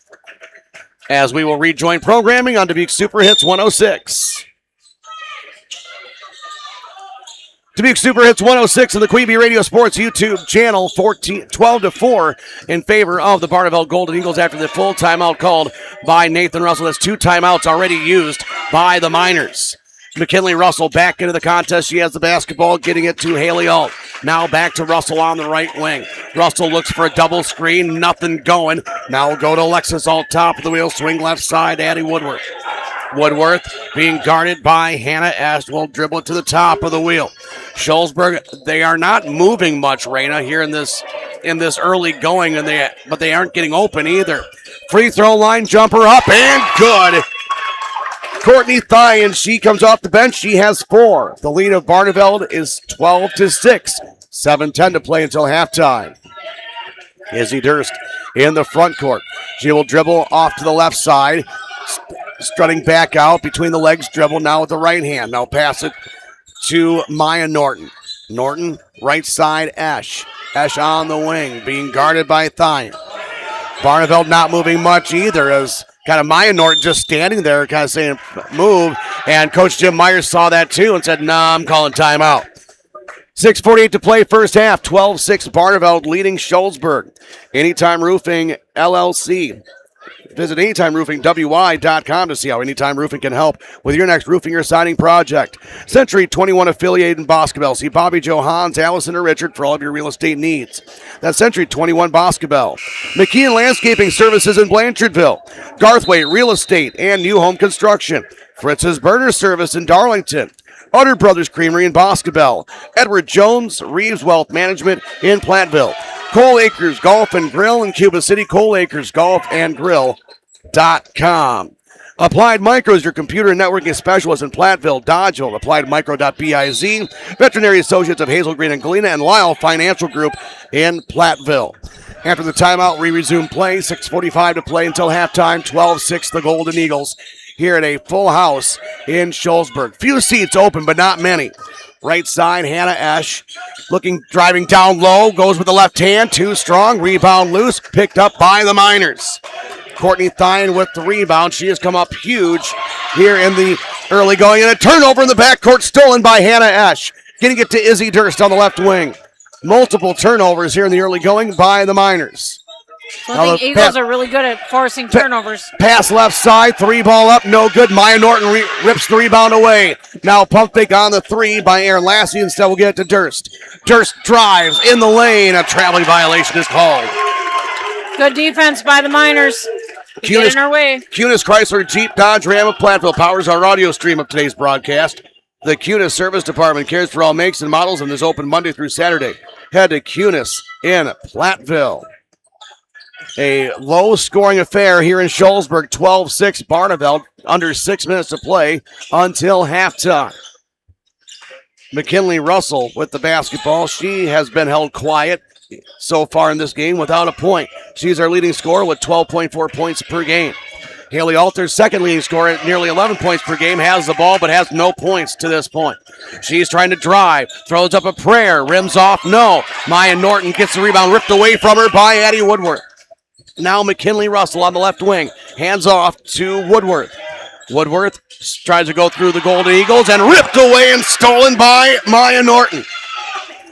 As we will rejoin programming on Dubuque Super Hits 106. Dubuque Super Hits 106 on the Queen Bee Radio Sports YouTube channel, 12-4 in favor of the Barneveld Golden Eagles after the full timeout called by Nathan Russell. That's 2 timeouts already used by the Miners. McKinley Russell back into the contest. She has the basketball, getting it to Haley Alt. Now back to Russell on the right wing. Russell looks for a double screen. Nothing going. Now we'll go to Alexis all top of the wheel. Swing left side. Addie Woodworth. Woodworth being guarded by Hannah Ash. Will dribble it to the top of the wheel. Shullsburg, they are not moving much, Raina, here in this early going, but they aren't getting open either. Free throw line jumper up and good. Courtney Thyen, she comes off the bench. She has 4. The lead of Barneveld is 12-6. 7:10 to play until halftime. Izzy Durst in the front court. She will dribble off to the left side. Strutting back out between the legs, dribble now with the right hand. Now pass it to Maya Norton. Norton, right side, Ash. Ash on the wing, being guarded by Thyen. Barneveld not moving much either, as kind of Maya Norton just standing there, kind of saying, move. And Coach Jim Myers saw that too and said, nah, I'm calling timeout. 6:48 to play first half. 12-6 Barneveld leading Shullsburg. Anytime Roofing LLC. Visit AnytimeRoofingWI.com to see how Anytime Roofing can help with your next roofing or siding project. Century 21 affiliated in Boscobel. See Bobby, Joe, Hans, Allison, or Richard for all of your real estate needs. That's Century 21 Boscobel. McKeon Landscaping Services in Blanchardville. Garthwaite Real Estate and New Home Construction. Fritz's Burner Service in Darlington. Utter Brothers Creamery in Boscobel. Edward Jones Reeves Wealth Management in Platteville. Cole Acres Golf and Grill in Cuba City. Cole Acres Golf and Grill.com. Applied Micro is your computer and networking specialist in Platteville, Dodgeville. AppliedMicro.biz. Veterinary Associates of Hazel Green and Galena, and Lyle Financial Group in Platteville. After the timeout, we resume play. 6:45 to play until halftime. 12-6 the Golden Eagles here at a full house in Shullsburg. Few seats open, but not many. Right side, Hannah Esch driving down low, goes with the left hand, too strong, rebound loose, picked up by the Miners. Courtney Thyen with the rebound. She has come up huge here in the early going, and a turnover in the backcourt stolen by Hannah Esch. Getting it to Izzy Durst on the left wing. Multiple turnovers here in the early going by the Miners. I think Eagles are really good at forcing turnovers. Pass left side, 3-ball up, no good. Maya Norton rips the rebound away. Now pump fake on the 3 by Aaron Lassie. Instead, we'll get it to Durst. Durst drives in the lane. A traveling violation is called. Good defense by the Miners. Get in our way. Cunis Chrysler Jeep Dodge Ram of Platteville powers our audio stream of today's broadcast. The Cunis Service Department cares for all makes and models and is open Monday through Saturday. Head to Cunis in Platteville. A low-scoring affair here in Shullsburg, 12-6 Barneveld, under 6 minutes to play until halftime. McKinley Russell with the basketball. She has been held quiet so far in this game without a point. She's our leading scorer with 12.4 points per game. Haley Alters, second leading scorer at nearly 11 points per game, has the ball but has no points to this point. She's trying to drive, throws up a prayer, rims off, no. Maya Norton gets the rebound ripped away from her by Addie Woodworth. Now McKinley Russell on the left wing. Hands off to Woodworth. Woodworth tries to go through the Golden Eagles and ripped away and stolen by Maya Norton.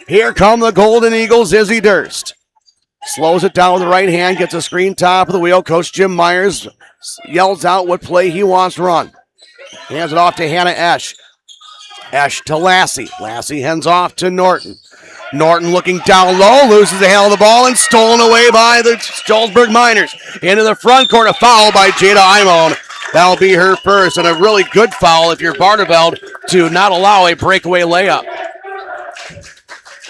Here come the Golden Eagles, Izzy Durst. Slows it down with the right hand, gets a screen top of the wheel. Coach Jim Myers yells out what play he wants to run. Hands it off to Hannah Esch. Esch to Lassie. Lassie hands off to Norton. Norton looking down low, loses the handle of the ball, and stolen away by the Shullsburg Miners. Into the front court, a foul by Jada Imone. That'll be her first, and a really good foul if you're Barneveld to not allow a breakaway layup.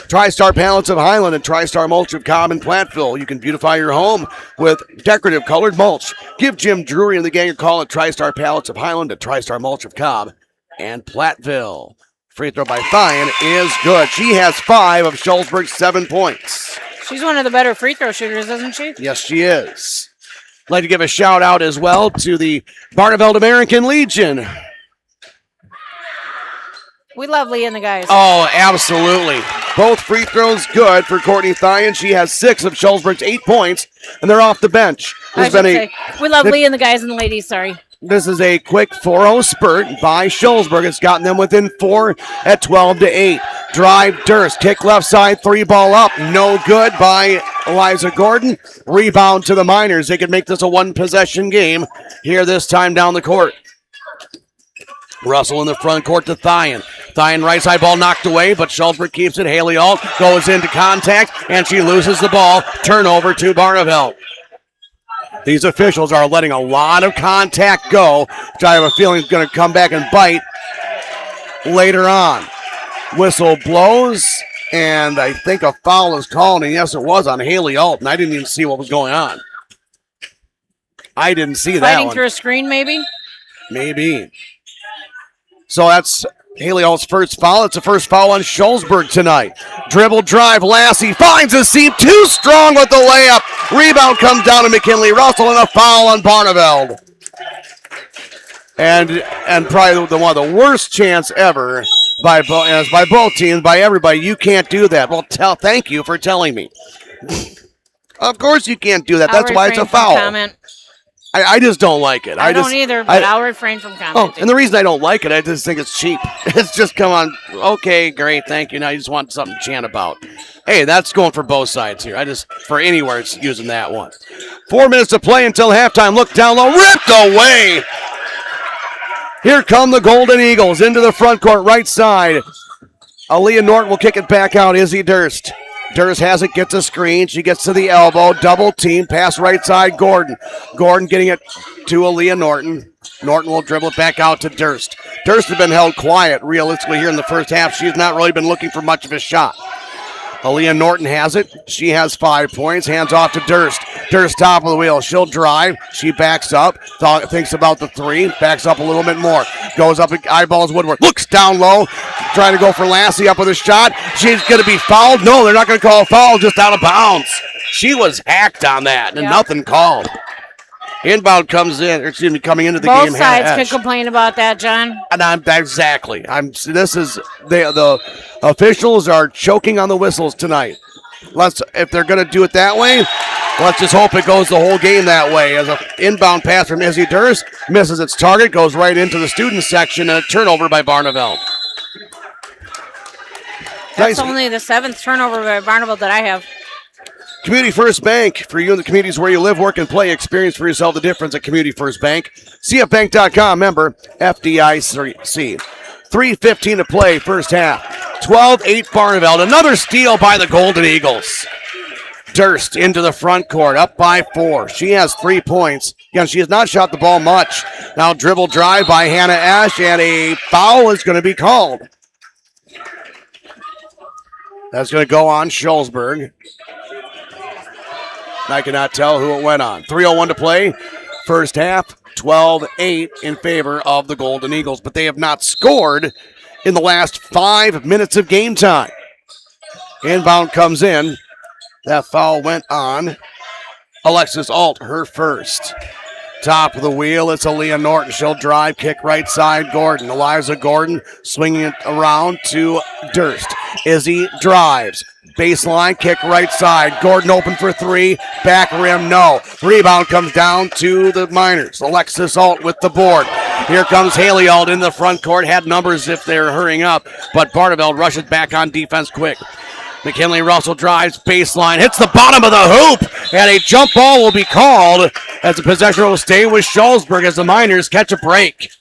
TriStar Pallets of Highland and TriStar Mulch of Cobb and Platteville. You can beautify your home with decorative colored mulch. Give Jim Drury and the gang a call at TriStar Pallets of Highland at TriStar Mulch of Cobb and Platteville. Free throw by Thyen is good. She has 5 of Shullsburg's 7 points. She's one of the better free throw shooters, isn't she? Yes, she is. I'd like to give a shout out as well to the Barneveld American Legion. We love Lee and the guys. Oh, absolutely. Both free throws good for Courtney Thyen. She has 6 of Shullsburg's 8 points, and they're off the bench. We love Lee and the guys and the ladies, sorry. This is a quick 4-0 spurt by Shullsburg. It's gotten them within 4 at 12-8. Drive Durst, kick left side, 3-ball up. No good by Eliza Gordon. Rebound to the Miners. They could make this a 1-possession game here this time down the court. Russell in the front court to Thyen. Thyen right side ball knocked away, but Shullsburg keeps it. Haley Alt goes into contact, and she loses the ball. Turnover to Barneveld. These officials are letting a lot of contact go, which I have a feeling is going to come back and bite later on. Whistle blows, and I think a foul is called, and yes, it was on Haley Alt, and I didn't even see what was going on. I didn't see that one. Fighting through a screen, maybe? Maybe. So that's Haley Alt's first foul. It's the first foul on Shullsburg tonight. Dribble drive. Lassie finds a seam. Too strong with the layup. Rebound comes down to McKinley Russell, and a foul on Barneveld. And probably one of the worst chance ever by both teams, by everybody. You can't do that. Well, thank you for telling me. Of course you can't do that. That's why it's a foul. Comment. I just don't like it. I don't either, but I'll refrain from commenting. Oh, and the reason I don't like it, I just think it's cheap. It's just, come on, okay, great, thank you. Now you just want something to chant about. Hey, that's going for both sides here. For anywhere, it's using that one. 4 minutes to play until halftime. Look down low, ripped away. Here come the Golden Eagles into the front court, right side. Aaliyah Norton will kick it back out. Izzy Durst. Durst has it, gets a screen. She gets to the elbow, double team, pass right side, Gordon. Gordon getting it to Aaliyah Norton. Norton will dribble it back out to Durst. Durst has been held quiet, realistically, here in the first half. She's not really been looking for much of a shot. Aaliyah Norton has it. She has 5 points. Hands off to Durst. Durst top of the wheel. She'll drive. She backs up. Thinks about the three. Backs up a little bit more. Goes up and eyeballs Woodward. Looks down low. Trying to go for Lassie up with a shot. She's going to be fouled. No, they're not going to call a foul. Just out of bounds. She was hacked on that and nothing called. Inbound comes in, coming into the game. Both sides could complain about that, John. And exactly. The officials are choking on the whistles tonight. If they're going to do it that way, let's just hope it goes the whole game that way. As an inbound pass from Izzy Durst misses its target, goes right into the student section, and a turnover by Barneveld. That's only the 7th turnover by Barneveld that I have. Community First Bank. For you in the communities where you live, work, and play, experience for yourself the difference at Community First Bank. CFBank.com, member FDIC. 3:15 to play, first half. 12-8 Barneveld. Another steal by the Golden Eagles. Durst into the front court, up by 4. She has 3 points. Again, she has not shot the ball much. Now dribble drive by Hannah Ash, and a foul is going to be called. That's going to go on Shullsburg. I cannot tell who it went on. 3:01 to play. First half, 12-8 in favor of the Golden Eagles. But they have not scored in the last 5 minutes of game time. Inbound comes in. That foul went on Alexis Alt, her first. Top of the wheel, it's Aaliyah Norton. She'll drive, kick right side, Gordon. Eliza Gordon swinging it around to Durst. Izzy drives. Baseline, kick right side. Gordon open for 3. Back rim, no. Rebound comes down to the Miners. Alexis Alt with the board. Here comes Haley Alt in the front court. Had numbers if they're hurrying up, but Barneveld rushes back on defense quick. McKinley Russell drives baseline, hits the bottom of the hoop, and a jump ball will be called as the possession will stay with Shullsburg as the Miners catch a break.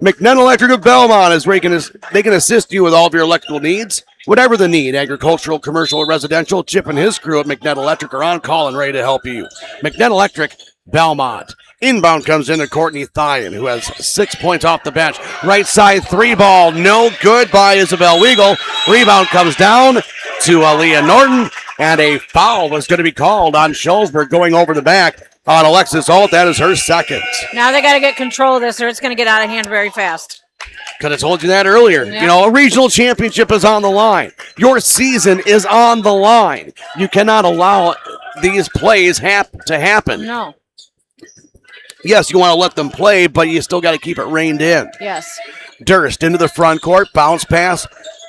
McNett Electric of Belmont is where they can assist you with all of your electrical needs. Whatever the need, agricultural, commercial, or residential, Chip and his crew at McNett Electric are on call and ready to help you. McNett Electric, Belmont. Inbound comes into Courtney Thyen, who has 6 points off the bench. Right side 3 ball, no good by Isabel Weigel. Rebound comes down to Aaliyah Norton, and a foul was going to be called on Shullsburg going over the back on Alexis Alt. That is her second. Now they got to get control of this, or it's going to get out of hand very fast. Could have told you that earlier. Yeah. You know, a regional championship is on the line. Your season is on the line. You cannot allow these plays to happen. No. Yes, you want to let them play, but you still got to keep it reined in. Yes. Durst into the front court. Bounce pass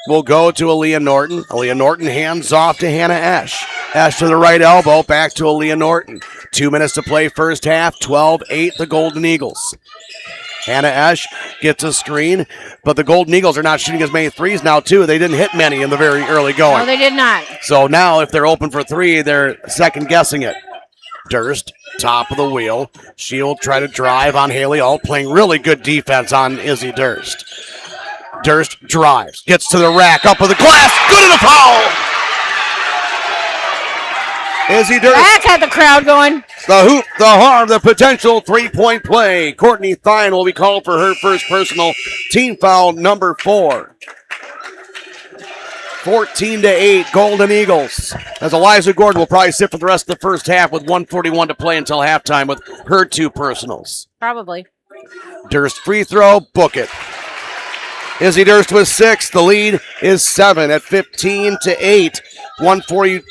will go to Aaliyah Norton. Aaliyah Norton hands off to Hannah Ash. Ash to the right elbow. Back to Aaliyah Norton. 2 minutes to play first half. 12-8 the Golden Eagles. Hannah Ash gets a screen, but the Golden Eagles are not shooting as many threes now, too. They didn't hit many in the very early going. No, they did not. So now if they're open for 3, they're second-guessing it. Durst, top of the wheel. She'll try to drive on Haley All, playing really good defense on Izzy Durst. Durst drives, gets to the rack, up with the glass, good at the foul! Izzy Durst. That had the crowd going. The hoop, the harm, the potential three-point play. Courtney Thine will be called for her first personal, team foul number 4. 14-8, Golden Eagles. As Eliza Gordon will probably sit for the rest of the first half with 1:41 to play until halftime with her 2 personals. Probably. Durst free throw, book it. Izzy Durst with 6. The lead is 7 at 15-8. 1:40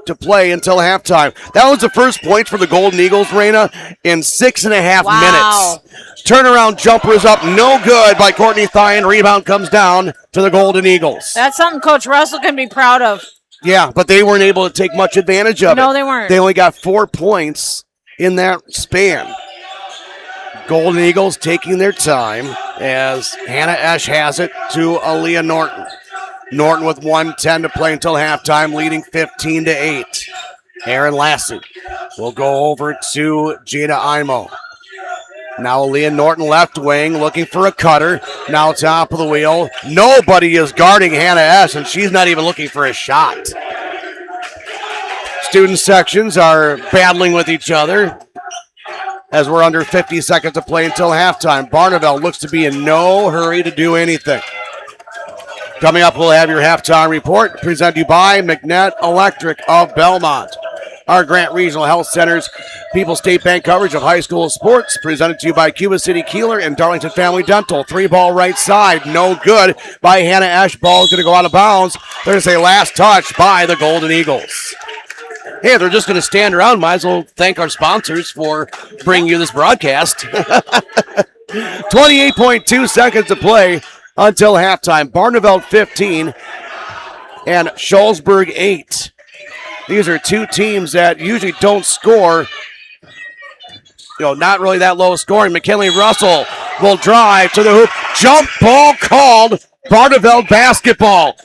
to play until halftime. That was the first point for the Golden Eagles, Raina, in 6.5 minutes. Turnaround jumper is up, no good by Courtney Thine. Rebound comes down to the Golden Eagles. That's something Coach Russell can be proud of. Yeah, but they weren't able to take much advantage of it. No, they weren't. They only got 4 points in that span. Golden Eagles taking their time as Hannah Esch has it to Aaliyah Norton. Norton with 1:10 to play until halftime, leading 15-8. Aaron Lassie will go over to Jada Imo. Now Aaliyah Norton left wing, looking for a cutter. Now top of the wheel. Nobody is guarding Hannah Esch, and she's not even looking for a shot. Student sections are battling with each other as we're under 50 seconds to play until halftime. Barneveld looks to be in no hurry to do anything. Coming up, we'll have your halftime report presented to you by McNett Electric of Belmont. Our Grant Regional Health Center's People's State Bank coverage of high school sports presented to you by Cuba City Kieler and Darlington Family Dental. 3-ball right side, no good by Hannah Esch. Ball is going to go out of bounds. There's a last touch by the Golden Eagles. Hey, they're just going to stand around. Might as well thank our sponsors for bringing you this broadcast. 28.2 seconds to play until halftime. Barneveld 15 and Shullsburg 8. These are 2 teams that usually don't score. Not really that low scoring. McKinley Russell will drive to the hoop. Jump ball called. Barneveld basketball.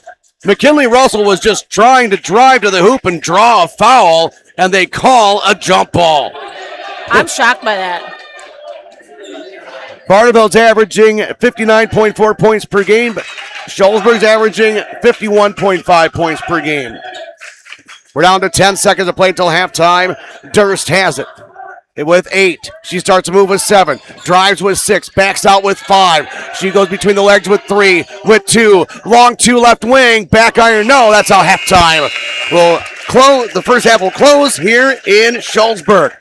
McKinley Russell was just trying to drive to the hoop and draw a foul, and they call a jump ball. I'm shocked by that. Barneveld's averaging 59.4 points per game, but Shullsburg's averaging 51.5 points per game. We're down to 10 seconds to play until halftime. Durst has it with 8. She starts to move with 7. Drives with 6. Backs out with 5. She goes between the legs with 3. With 2. Long 2 left wing. Back iron. No, that's how halftime will close. The first half will close here in Shullsburg.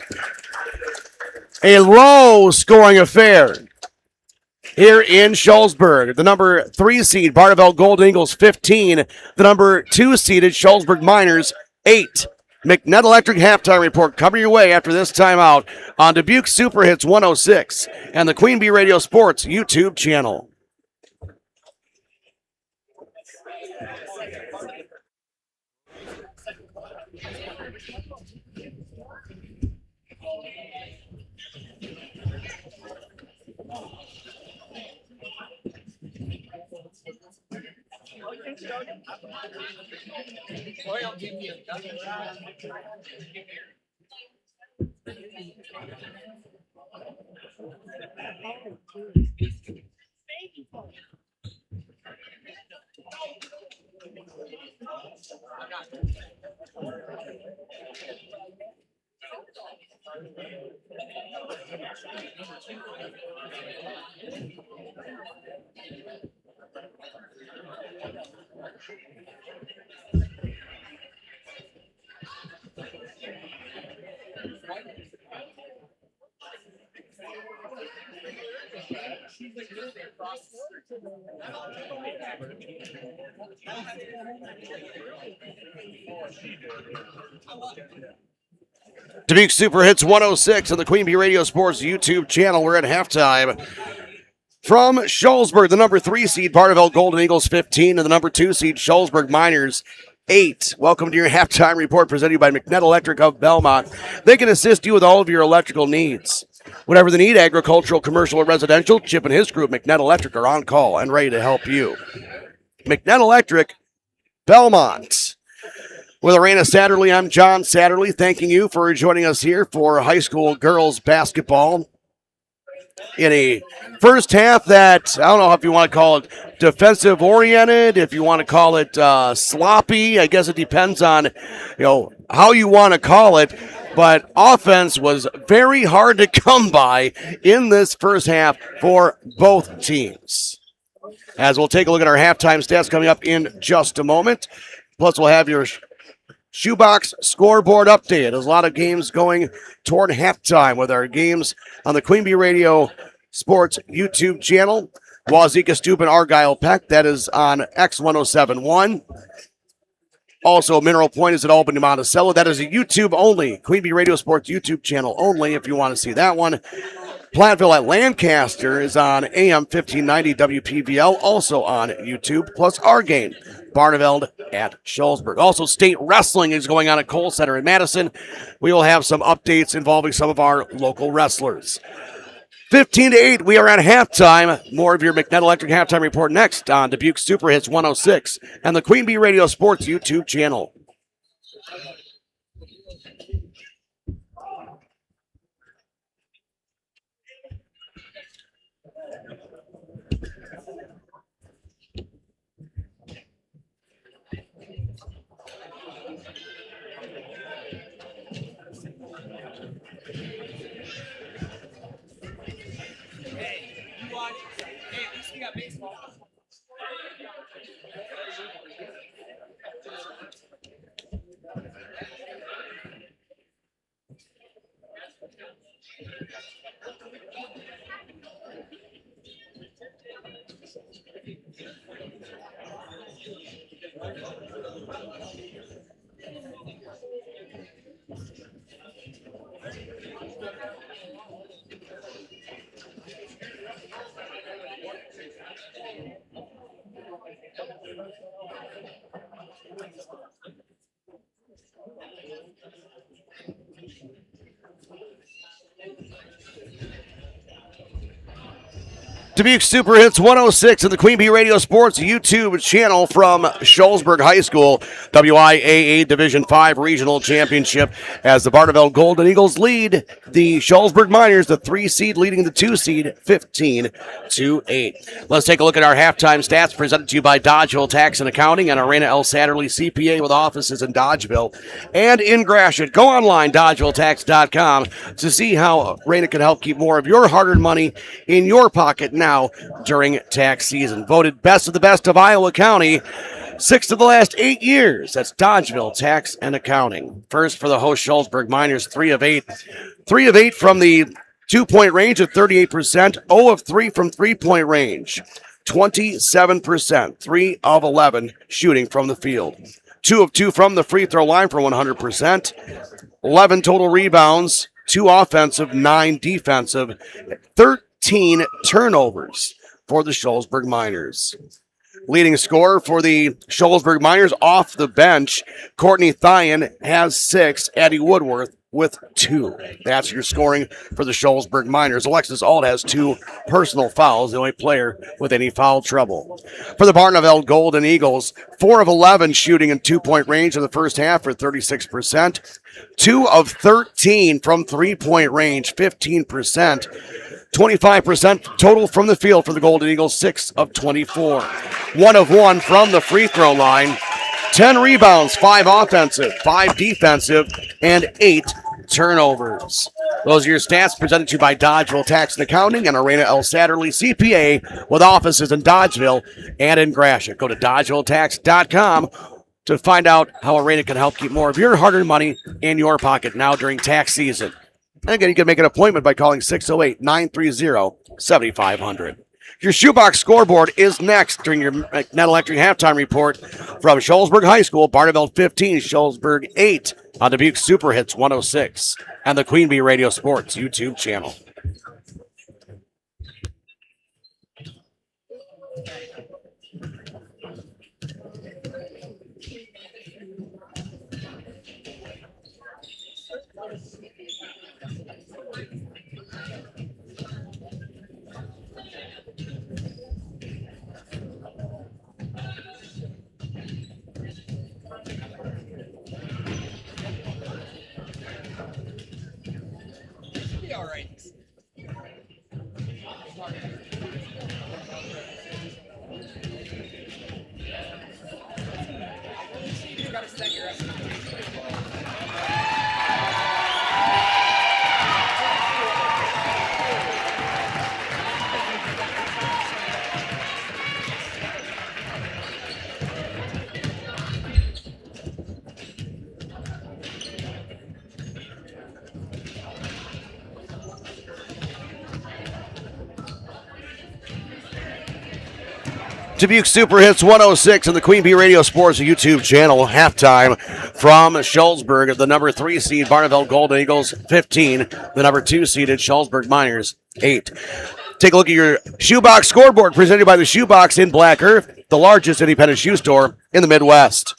A low scoring affair here in Shullsburg. The number 3 seed Barneveld Golden Eagles 15. The number 2 seeded Shullsburg Miners 8. McNett Electric halftime report coming your way after this timeout on Dubuque Super Hits 106 and the Queen Bee Radio Sports YouTube channel. Dubuque Super Hits 106 on the Queen Bee Radio Sports YouTube channel. We're at halftime. From Shullsburg, the number 3 seed Barneveld Golden Eagles 15 and the number 2 seed Shullsburg Miners 8. Welcome to your halftime report presented to you by McNett Electric of Belmont. They can assist you with all of your electrical needs. Whatever the need, agricultural, commercial, or residential, Chip and his crew at McNett Electric are on call and ready to help you. McNett Electric, Belmont. With Arena Satterley, I'm John Satterley, thanking you for joining us here for high school girls basketball in a first half that, I don't know if you want to call it defensive oriented, if you want to call it sloppy. I guess it depends on, how you want to call it. But offense was very hard to come by in this first half for both teams. As we'll take a look at our halftime stats coming up in just a moment. Plus, we'll have your Shoebox scoreboard update. There's a lot of games going toward halftime with our games on the Queen Bee Radio Sports YouTube channel. Wazeeka Steuben, Argyle Peck, that is on X1071. Also, Mineral Point is at Albany Monticello. That is a YouTube only, Queen Bee Radio Sports YouTube channel only if you want to see that one. Platteville at Lancaster is on AM 1590 WPVL, also on YouTube, plus our game, Barneveld at Shullsburg. Also, state wrestling is going on at Cole Center in Madison. We will have some updates involving some of our local wrestlers. 15-8, we are at halftime. More of your McNett Electric halftime report next on Dubuque Super Hits 106 and the Queen Bee Radio Sports YouTube channel. Dubuque Super Hits 106 and the Queen Bee Radio Sports YouTube channel from Shullsburg High School, WIAA Division 5 Regional Championship, as the Barneveld Golden Eagles lead the Shullsburg Miners, the 3 seed leading the 2 seed 15-8. Let's take a look at our halftime stats presented to you by Dodgeville Tax and Accounting and Arena L. Satterley CPA with offices in Dodgeville and in Gratiot. Go online, DodgevilleTax.com, to see how Arena can help keep more of your hard-earned money in your pocket now during tax season. Voted best of the best of Iowa County 6 of the last 8 years. That's Dodgeville Tax and Accounting. First for the host Shullsburg Miners, 3 of 8. 3 of 8 from the 2-point range at 38%. 0 of 3 from 3-point range, 27%. 3 of 11 shooting from the field. 2 of 2 from the free throw line for 100%. 11 total rebounds, 2 offensive, 9 defensive, 13 turnovers for the Shullsburg Miners. Leading scorer for the Shullsburg Miners off the bench, Courtney Thyen has 6, Addie Woodworth with 2. That's your scoring for the Shullsburg Miners. Alexis Ault has 2 personal fouls, the only player with any foul trouble. For the Barneveld Golden Eagles, 4 of 11 shooting in 2-point range in the first half for 36%. 2 of 13 from 3-point range, 15%. 25% total from the field for the Golden Eagles, 6 of 24. 1 of 1 from the free throw line. 10 rebounds, 5 offensive, 5 defensive, and 8 turnovers. Those are your stats presented to you by Dodgeville Tax and Accounting and Arena L. Satterley CPA with offices in Dodgeville and in Gratiot. Go to DodgevilleTax.com to find out how Arena can help keep more of your hard-earned money in your pocket now during tax season. And again, you can make an appointment by calling 608-930-7500. Your Shoebox scoreboard is next during your McNett Electric halftime report from Shullsburg High School, Barneveld 15, Shullsburg 8 on Dubuque Super Hits 106 and the Queen Bee Radio Sports YouTube channel. Dubuque Super Hits 106 on the Queen Bee Radio Sports YouTube channel. Halftime from Shullsburg, the number 3 seed Barneveld Golden Eagles 15, the number 2 seeded Shullsburg Miners 8. Take a look at your Shoebox scoreboard presented by the Shoebox in Black Earth, the largest independent shoe store in the Midwest.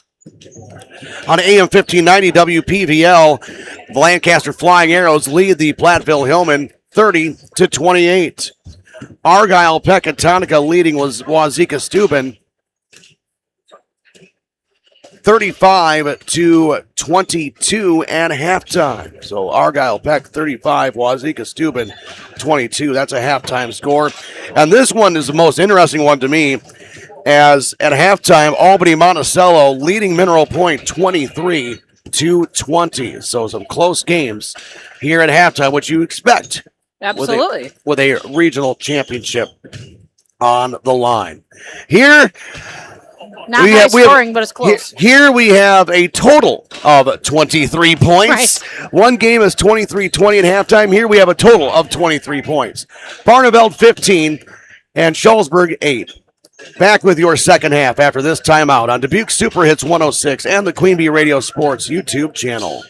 On AM 1590 WPVL, the Lancaster Flying Arrows lead the Platteville Hillmen 30-28. Argyle Pecatonica leading was Wazika Steuben 35-22 at halftime. So Argyle Peck 35, Wazika Steuben 22. That's a halftime score. And this one is the most interesting one to me, as at halftime, Albany Monticello leading Mineral Point 23-20. So some close games here at halftime, which you expect. Absolutely. With a regional championship on the line. Here, not high scoring, but it's close. Here we have a total of 23 points. Right. One game is 23-20 at halftime. Here we have a total of 23 points. Barneveld 15 and Shullsburg 8. Back with your second half after this timeout on Dubuque Super Hits 106 and the Queen Bee Radio Sports YouTube channel.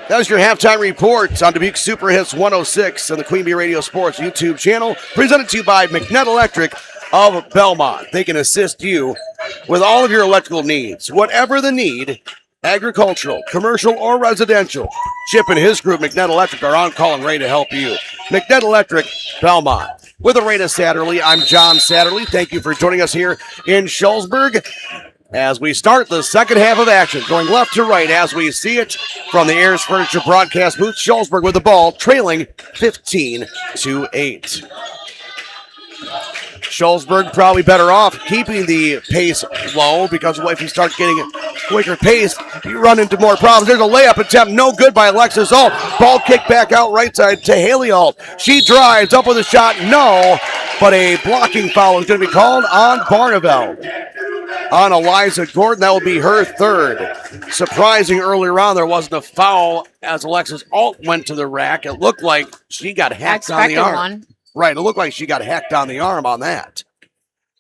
That was your halftime report on Dubuque Super Hits 106 on the Queen Bee Radio Sports YouTube channel, presented to you by McNett Electric of Belmont. They can assist you with all of your electrical needs, whatever the need, agricultural, commercial, or residential. Chip and his group, McNett Electric, are on call and ready to help you. McNett Electric, Belmont. With Arena Satterley, I'm John Satterley. Thank you for joining us here in Shullsburg as we start the second half of action, going left to right as we see it from the Ayers Furniture broadcast booth. Shullsburg with the ball, trailing 15-8. Shullsburg probably better off keeping the pace low, because if you start getting a quicker pace, you run into more problems. There's a layup attempt, no good by Alexis Alt. Ball kicked back out right side to Haley Alt. She drives up with a shot, no, but a blocking foul is going to be called on Barneveld. On Eliza Gordon, that will be her third. Surprising earlier on, there wasn't a foul as Alexis Alt went to the rack. It looked like she got hacked on the arm. One. Right, it looked like she got hacked on the arm on that.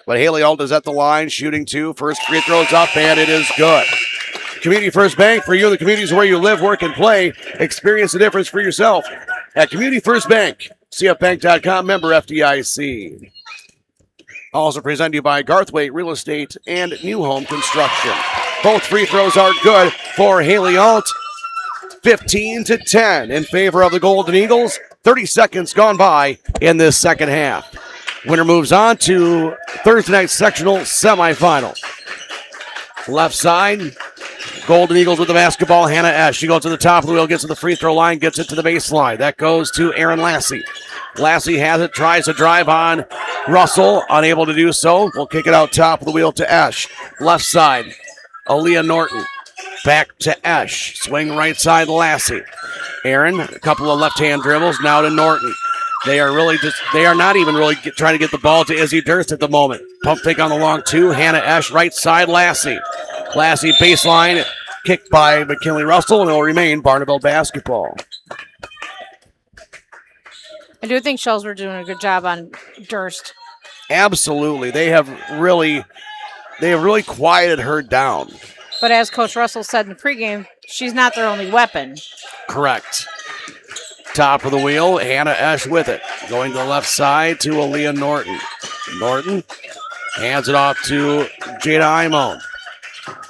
But Haley Alt is at the line, shooting two. First free throws up, and it is good. Community First Bank, for you in the communities where you live, work, and play. Experience the difference for yourself at Community First Bank. CFBank.com, member FDIC. Also presented to you by Garthwaite Real Estate and New Home Construction. Both free throws are good for Haley Alt. 15-10 in favor of the Golden Eagles. 30 seconds gone by in this second half. Winner moves on to Thursday night sectional semifinal. Left side, Golden Eagles with the basketball. Hannah Esch. She goes to the top of the wheel, gets to the free throw line, gets it to the baseline. That goes to Aaron Lassie. Lassie has it, tries to drive on Russell, unable to do so. We'll kick it out top of the wheel to Esch. Left side, Aaliyah Norton. Back to Esch. Swing right side, Lassie. Aaron, a couple of left-hand dribbles, now to Norton. They are not even really trying to get the ball to Izzy Durst at the moment. Pump fake on the long two. Hannah Esch, right side, Lassie. Lassie baseline, kicked by McKinley Russell, and it will remain Barneveld basketball. I do think Shullsburg doing a good job on Durst. Absolutely. They have really quieted her down. But as Coach Russell said in the pregame, she's not their only weapon. Correct. Top of the wheel, Hannah Esch with it. Going to the left side to Aaliyah Norton. Norton hands it off to Jada Imone.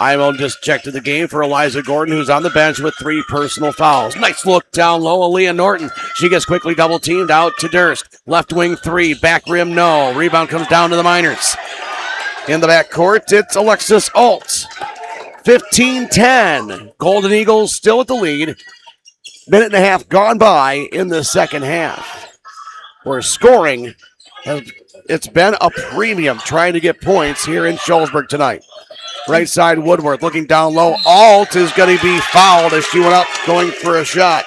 Imone just checked in the game for Eliza Gordon, who's on the bench with 3 personal fouls. Nice look down low, Aaliyah Norton. She gets quickly double teamed out to Durst. Left wing 3, back rim no. Rebound comes down to the Miners. In the backcourt, it's Alexis Alt. 15-10. Golden Eagles still at the lead. Minute and a half gone by in the second half. Where scoring, it's been a premium trying to get points here in Shullsburg tonight. Right side, Woodworth looking down low. Alt is going to be fouled as she went up going for a shot.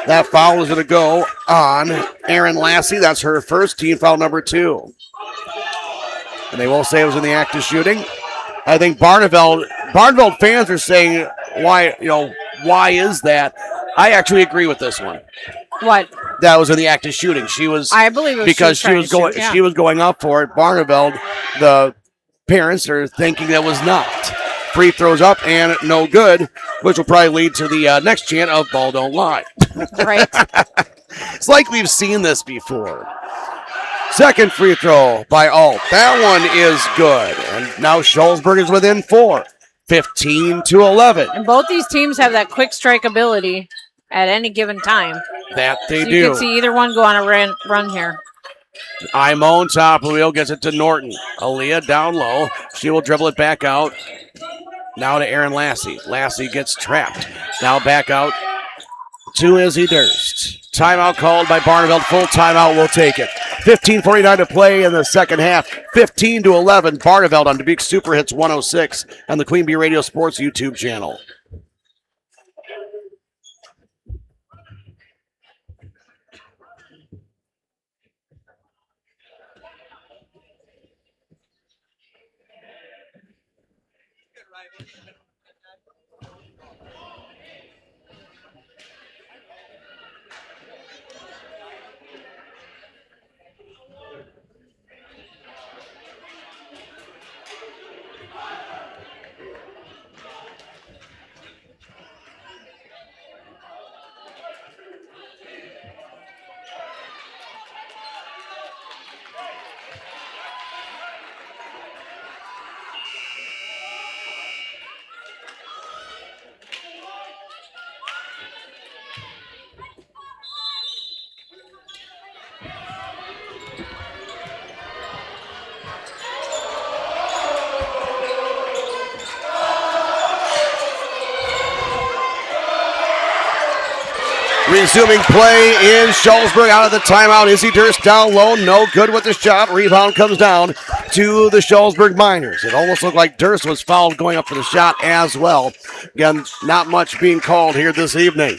That foul is going to go on Erin Lassie. That's her first, team foul number 2. And they will say it was in the act of shooting. I think Barneveld fans are saying, why is that? I actually agree with this one. What? That was in the act of shooting. She was, I believe it was because she was going up for it. Barneveld, the parents are thinking that was not. Free throws up and no good, which will probably lead to the next chant of ball don't lie. Right. It's like we've seen this before. Second free throw by Alt. That one is good. And now Shullsburg is within 4. 15-11. And both these teams have that quick strike ability at any given time. That they do. You can see either one go on a run here. Imone, top of the wheel, gets it to Norton. Aaliyah down low. She will dribble it back out. Now to Erin Lassie. Lassie gets trapped. Now back out to Izzy Durst. Timeout called by Barneveld. Full timeout, will take it. 15:49 to play in the second half. 15-11. Barneveld on Dubuque Super Hits 106 and the Queen Bee Radio Sports YouTube channel. Resuming play in Shullsburg out of the timeout. Izzy Durst down low. No good with the shot. Rebound comes down to the Shullsburg Miners. It almost looked like Durst was fouled going up for the shot as well. Again, not much being called here this evening.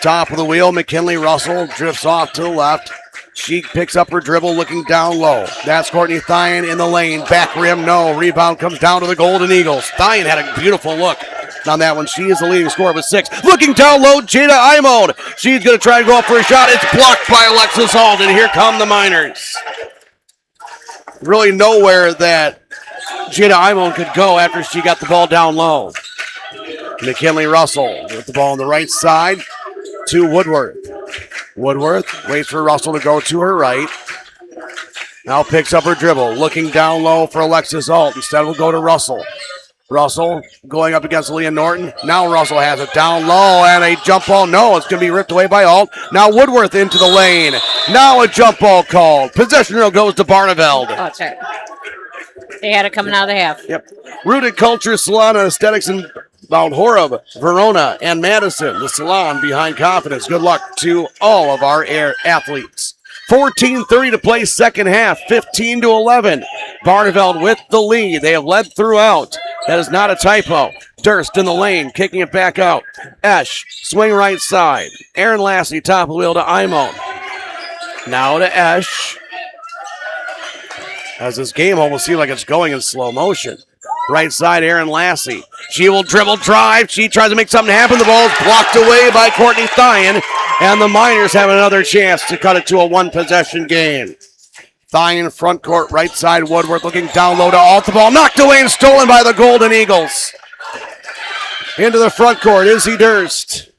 Top of the wheel, McKinley Russell drifts off to the left. She picks up her dribble looking down low. That's Courtney Thien in the lane. Back rim, no. Rebound comes down to the Golden Eagles. Thien had a beautiful look on that one. She is the leading scorer with 6. Looking down low, Jada Imone. She's going to try and go up for a shot. It's blocked by Alexis Alt, and here come the Miners. Really nowhere that Jada Imone could go after she got the ball down low. McKinley Russell with the ball on the right side to Woodworth. Woodworth waits for Russell to go to her right. Now picks up her dribble. Looking down low for Alexis Alt. Instead will go to Russell. Russell going up against Leah Norton. Now Russell has it down low and a jump ball. No, it's going to be ripped away by Alt. Now Woodworth into the lane. Now a jump ball called. Possession goes to Barneveld. Oh, that's right. They had it coming out of the half. Yep. Rooted Culture Salon and Aesthetics in Mount Horeb, Verona, and Madison. The salon behind confidence. Good luck to all of our athletes. 14:30 to play second half. 15-11. Barneveld with the lead. They have led throughout. That is not a typo. Durst in the lane, kicking it back out. Esch, swing right side. Erin Lassie, top of the wheel to Imone. Now to Esch. As this game almost seems like it's going in slow motion. Right side, Aaron Lassie. She will dribble drive. She tries to make something happen. The ball is blocked away by Courtney Thyen. And the Miners have another chance to cut it to a one-possession game. Thyen front court, right side, Woodworth looking down low to Alt. The ball knocked away and stolen by the Golden Eagles. Into the front court, Izzy Durst.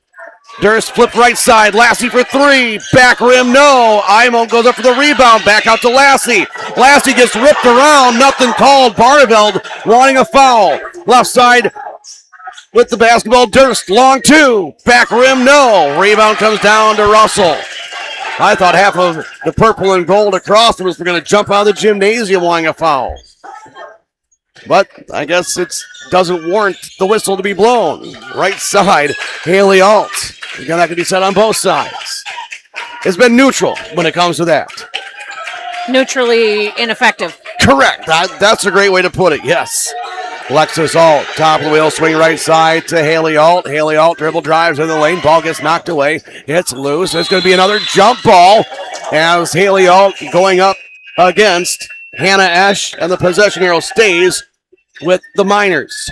Durst flipped right side. Lassie for three. Back rim, no. Imo goes up for the rebound. Back out to Lassie. Lassie gets ripped around. Nothing called. Barneveld wanting a foul. Left side with the basketball. Durst, long two. Back rim, no. Rebound comes down to Russell. I thought half of the purple and gold across was going to jump out of the gymnasium wanting a foul. But I guess it doesn't warrant the whistle to be blown. Right side, Haley Alt. Again, that can be said on both sides. It's been neutral when it comes to that. Neutrally ineffective. Correct. That's a great way to put it, yes. Alexis Alt, top of the wheel, swing right side to Haley Alt. Haley Alt dribble drives in the lane. Ball gets knocked away. It's loose. There's going to be another jump ball as Haley Alt going up against Hannah Esch, and the possession arrow stays with the Miners.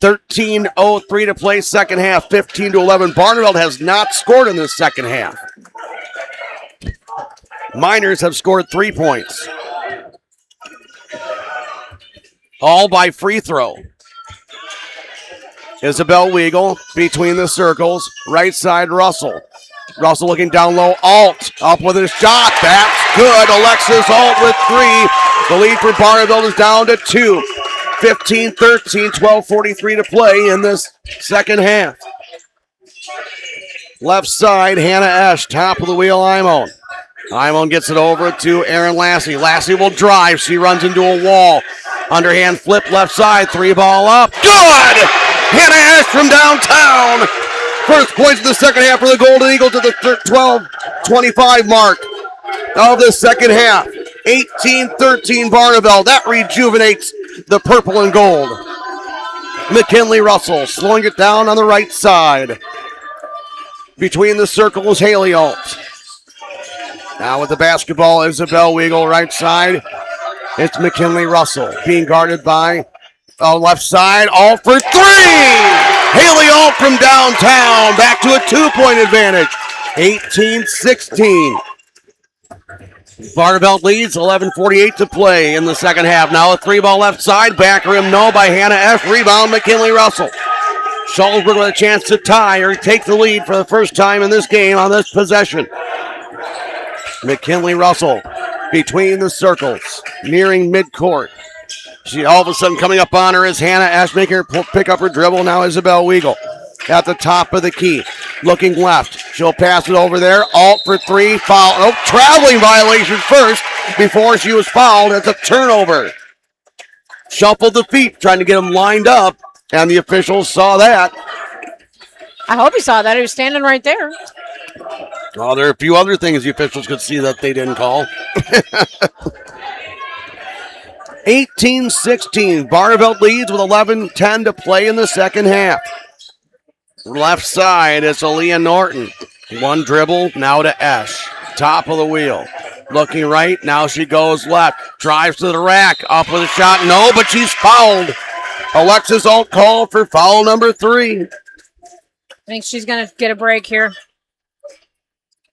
13:03 to play, second half, 15-11. Barneveld has not scored in this second half. Miners have scored 3 points. All by free throw. Isabel Weigel between the circles. Right side, Russell. Russell looking down low. Alt up with his shot. That's good. Alexis Alt with three. The lead for Barneveld is down to 2. 15-13, 12:43 to play in this second half. Left side, Hannah Esch, top of the wheel, Imon. Imon gets it over to Aaron Lassie. Lassie will drive. She runs into a wall. Underhand flip left side, three ball up. Good! Hannah Esch from downtown. First points in the second half for the Golden Eagles at the 12:25 mark of the second half. 18-13 Barneveld. That rejuvenates the purple and gold. McKinley Russell slowing it down on the right side. Between the circles, Haley Alt. Now with the basketball, Isabel Weigel, right side. It's McKinley Russell being guarded by left side. Alt for three! Haley Alt from downtown. Back to a 2-point advantage. 18-16. Barneveld leads, 11:48 to play in the second half. Now a three ball left side, back rim no by Hannah F. Rebound McKinley Russell. Shullsburg with a chance to tie or take the lead for the first time in this game on this possession. McKinley Russell between the circles, nearing midcourt. She all of a sudden coming up on her is Hannah Ash, making her pick up her dribble. Now Isabel Weigel at the top of the key. Looking left. She'll pass it over there. Alt for three. Foul. Oh, traveling violation first before she was fouled. It's a turnover. Shuffled the feet, trying to get them lined up, and the officials saw that. I hope he saw that. He was standing right there. Well, there are a few other things the officials could see that they didn't call. 18-16. Barneveld leads with 11:10 to play in the second half. Left side, it's Aaliyah Norton. One dribble, now to Esch. Top of the wheel. Looking right, now she goes left. Drives to the rack, up with a shot. No, but she's fouled. Alexis Alt called for foul number 3. I think she's going to get a break here.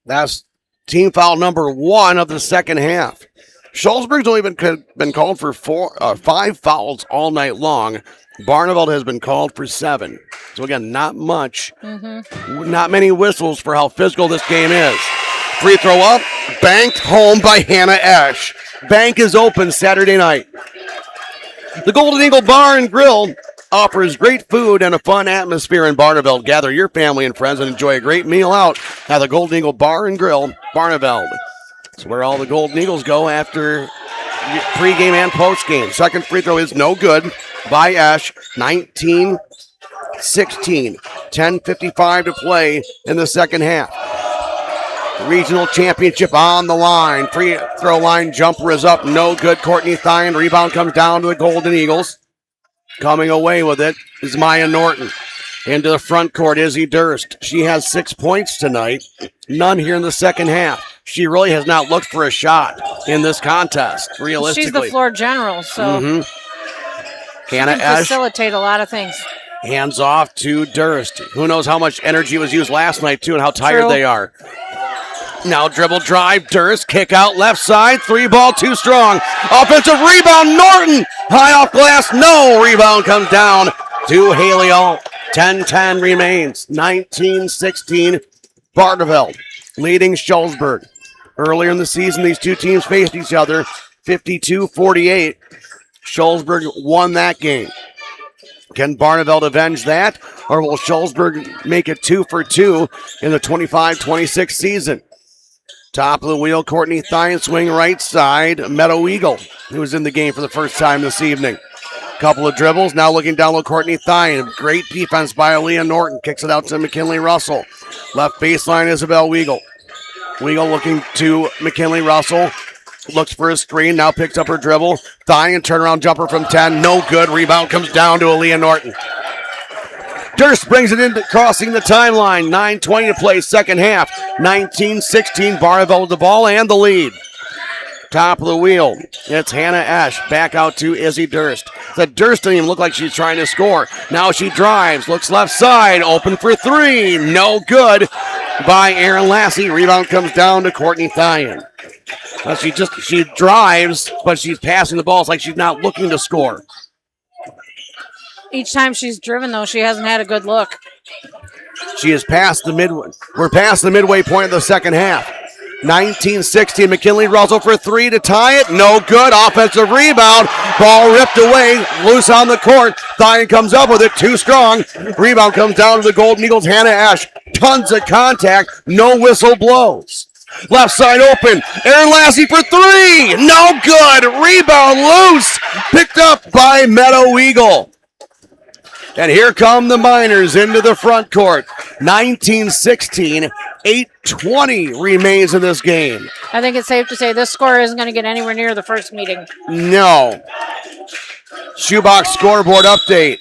That's team foul number 1 of the second half. Shullsburg's only been called for 5 fouls all night long. Barneveld has been called for 7. So again, not much. Not many whistles for how physical this game is. Free throw up, banked home by Hannah Esch. Bank is open Saturday night. The Golden Eagle Bar and Grill offers great food and a fun atmosphere in Barneveld. Gather your family and friends and enjoy a great meal out at the Golden Eagle Bar and Grill, Barneveld. It's where all the Golden Eagles go after pregame and postgame. Second free throw is no good by Esch. 19-16. 10:55 to play in the second half. Regional championship on the line. Free throw line jumper is up. No good. Courtney Thyen. Rebound comes down to the Golden Eagles. Coming away with it is Maya Norton. Into the front court, Izzy Durst. She has 6 points tonight. None here in the second half. she really has not looked for a shot in this contest, realistically. She's the floor general, so Hannah can Esch, facilitate a lot of things. hands off to Durst. Who knows how much energy was used last night, too, and how tired True. they are. Now dribble drive, Durst, kick out left side, 3-ball, too strong. Offensive rebound, Norton, high off glass, no. Rebound comes down to Haley Alt. 10-10 remains, 19-16, Barneveld leading Shullsburg. Earlier in the season, these two teams faced each other, 52-48. Shullsburg won that game. Can Barneveld avenge that, or will Shullsburg make it 2 for 2 in the 25-26 season? Top of the wheel, Courtney Thine, swing right side, Meadow Eagle, who was in the game for the first time this evening. Couple of dribbles, now looking down low, Courtney Thine. Great defense by Aaliyah Norton, kicks it out to McKinley Russell. Left baseline, Isabel Weagle. Weagle looking to McKinley Russell. Looks for a screen, now picks up her dribble. Thine, turnaround jumper from 10, no good. Rebound comes down to Aaliyah Norton. Durst brings it in, crossing the timeline. 9:20 to play, second half. 19-16, Barneveld with the ball and the lead. Top of the wheel, it's Hannah Esch. Back out to Izzy Durst. The Durst didn't even look like she's trying to score. Now she drives, looks left side, open for three. No good by Aaron Lassie. Rebound comes down to Courtney Thien. She drives, but she's passing the ball. It's like she's not looking to score. Each time she's driven, though, she hasn't had a good look. She is past the midway. We're past the midway point of the second half. 19-16, McKinley Russell for three to tie it. No good. Offensive rebound. Ball ripped away. Loose on the court. Thien comes up with it. Too strong. Rebound comes down to the Golden Eagles. Hannah Esch. Tons of contact. No whistle blows. Left side open. Aaron Lassie for three. No good. Rebound loose. Picked up by Meadow Eagle. And here come the Miners into the front court. 19-16, 8:20 remains in this game. I think it's safe to say this score isn't going to get anywhere near the first meeting. No. Shoebox scoreboard update.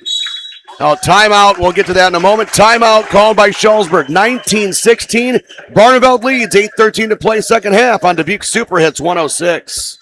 Now, timeout. We'll get to that in a moment. Timeout called by Shullsburg. 19-16. Barneveld leads. 8:13 to play second half on Dubuque Super Hits 106.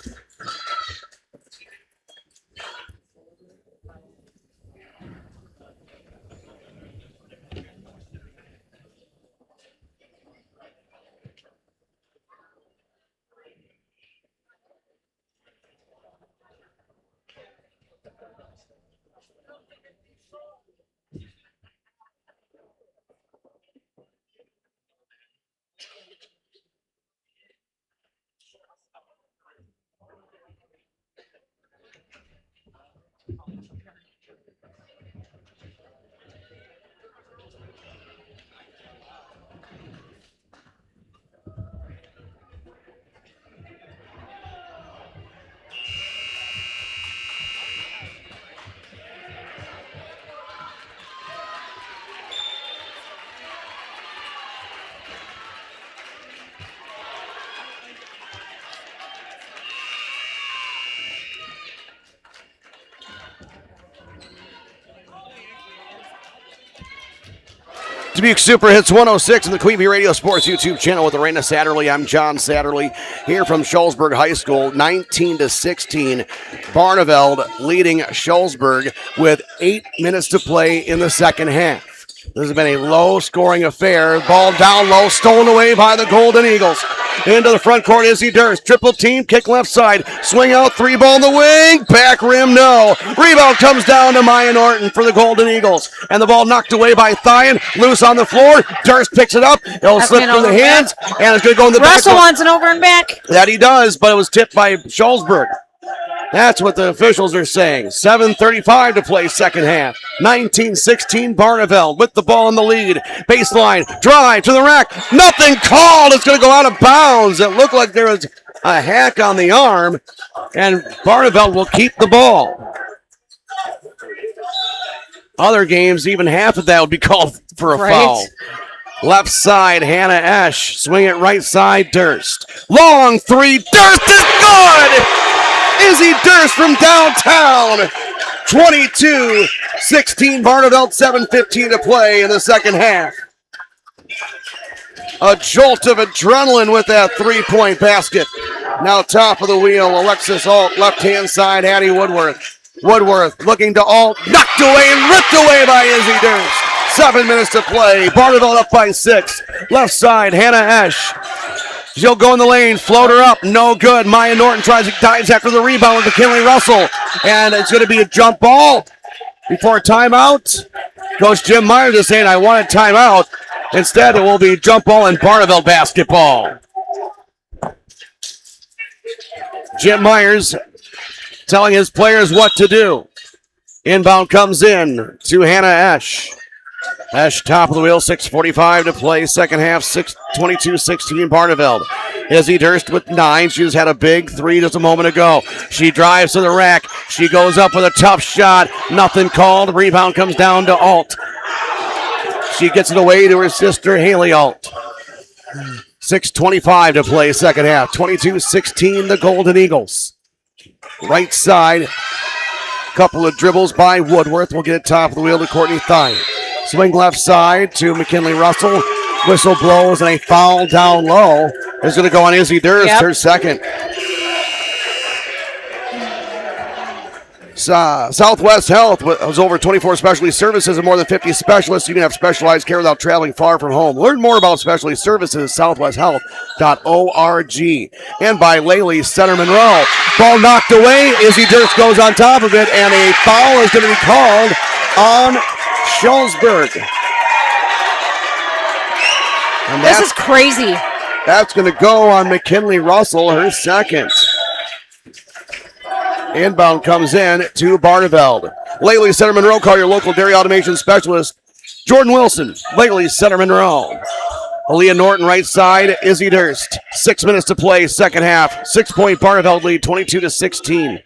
Dubuque Super Hits 106 and the Queen Bee Radio Sports YouTube channel with Arena Satterley. I'm John Satterley here from Shullsburg High School. 19-16, Barneveld leading Shullsburg with 8 minutes to play in the second half. This has been a low-scoring affair. Ball down low, stolen away by the Golden Eagles. Into the front court, Izzy Durst. Triple team, kick left side. Swing out, three ball in the wing. Back rim, no. Rebound comes down to Maya Norton for the Golden Eagles. And the ball knocked away by Thien. Loose on the floor. Durst picks it up. It'll slip through the hands. And it's going to go in the back. Russell wants an over and back. That he does, but it was tipped by Shullsburg. That's what the officials are saying. 7:35 to play second half. 19-16 Barneveld with the ball in the lead. Baseline, drive to the rack. Nothing called. It's going to go out of bounds. It looked like there was a hack on the arm, and Barneveld will keep the ball. Other games, even half of that would be called for a foul. Left side, Hannah Esch. Swing it right side, Durst. Long three. Durst is good! Izzy Durst from downtown. 22-16, Barneveld, 7:15 to play in the second half. A jolt of adrenaline with that three-point basket. Now top of the wheel, Alexis Alt, left-hand side, Hattie Woodworth. Woodworth looking to Alt, knocked away and ripped away by Izzy Durst. 7 minutes to play. Barneveld up by 6. Left side, Hannah Esch. She'll go in the lane, float her up, no good. Maya Norton dives after the rebound with McKinley Russell. And it's going to be a jump ball before timeout. Coach Jim Myers is saying, I want a timeout. Instead, it will be jump ball and Barneveld basketball. Jim Myers telling his players what to do. Inbound comes in to Hannah Esch. Esch top of the wheel, 6:45 to play. Second half, 22-16 Barneveld. Izzy Durst with 9. She just had a big three just a moment ago. She drives to the rack. She goes up with a tough shot. Nothing called. Rebound comes down to Alt. She gets it away to her sister, Haley Alt. 6:25 to play second half. 22-16 the Golden Eagles. Right side. Couple of dribbles by Woodworth. We'll get it top of the wheel to Courtney Thine. Swing left side to McKinley Russell. Whistle blows and a foul down low is going to go on Izzy Durst, her second. Southwest Health has over 24 specialty services and more than 50 specialists. You can have specialized care without traveling far from home. Learn more about specialty services at southwesthealth.org. And by Laley Center Monroe. Ball knocked away. Izzy Durst goes on top of it, and a foul is going to be called on Shullsburg. And this is crazy. That's going to go on McKinley Russell, her second. Inbound comes in to Barneveld. Laley Center Monroe, call your local dairy automation specialist. Jordan Wilson, Laley Center Monroe. Aaliyah Norton right side, Izzy Durst. 6 minutes to play, second half. 6-point Barneveld lead, 22-16.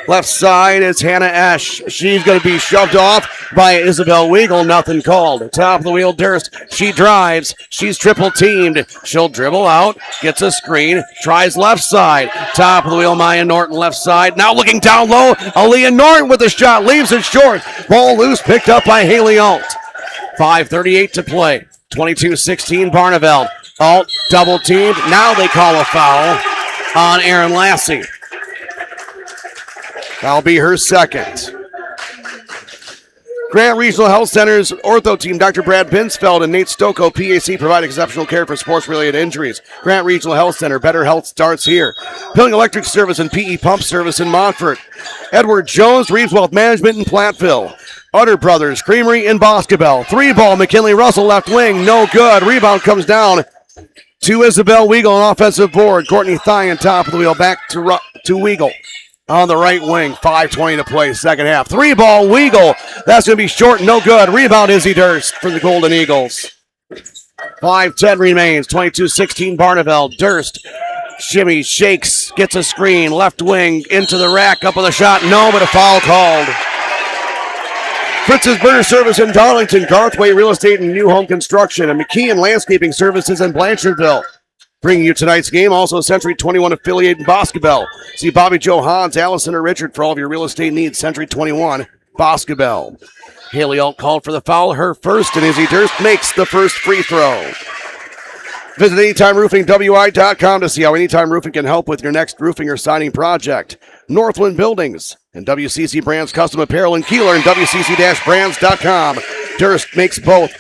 Left side is Hannah Esch. She's going to be shoved off by Isabel Weigel. Nothing called. Top of the wheel, Durst. She drives. She's triple teamed. She'll dribble out. Gets a screen. Tries left side. Top of the wheel, Maya Norton left side. Now looking down low. Aaliyah Norton with the shot. Leaves it short. Ball loose. Picked up by Haley Alt. 5:38 to play. 22-16 Barneveld. Alt double teamed. Now they call a foul on Aaron Lassie. That'll be her second. Grant Regional Health Center's ortho team, Dr. Brad Binsfeld and Nate Stocco, PAC, provide exceptional care for sports-related injuries. Grant Regional Health Center, better health starts here. Pilling Electric Service and PE Pump Service in Montfort. Edward Jones, Reeves Wealth Management in Platteville. Utter Brothers, Creamery in Boscobel. 3-ball, McKinley Russell left wing, no good. Rebound comes down to Isabel Weigel on offensive board. Courtney Thye on top of the wheel, back to Weigel. On the right wing, 5:20 to play, second half. 3-ball, Weigel. That's going to be short, no good. Rebound, Izzy Durst for the Golden Eagles. 5:10 remains, 22-16 Barneveld. Durst, shimmy, shakes, gets a screen, left wing, into the rack, up with a shot. No, but a foul called. Fritz's Burner Service in Darlington, Garthway Real Estate and New Home Construction, and McKeon Landscaping Services in Blanchardville. Bringing you tonight's game, also Century 21 affiliate in Boscobel. See Bobby Joe Hans, Allison, or Richard for all of your real estate needs. Century 21, Boscobel. Haley Alt called for the foul, her first, and Izzy Durst makes the first free throw. Visit AnytimeRoofingWI.com to see how Anytime Roofing can help with your next roofing or siding project. Northland Buildings and WCC Brands Custom Apparel in Kieler and WCC-Brands.com. Durst makes both.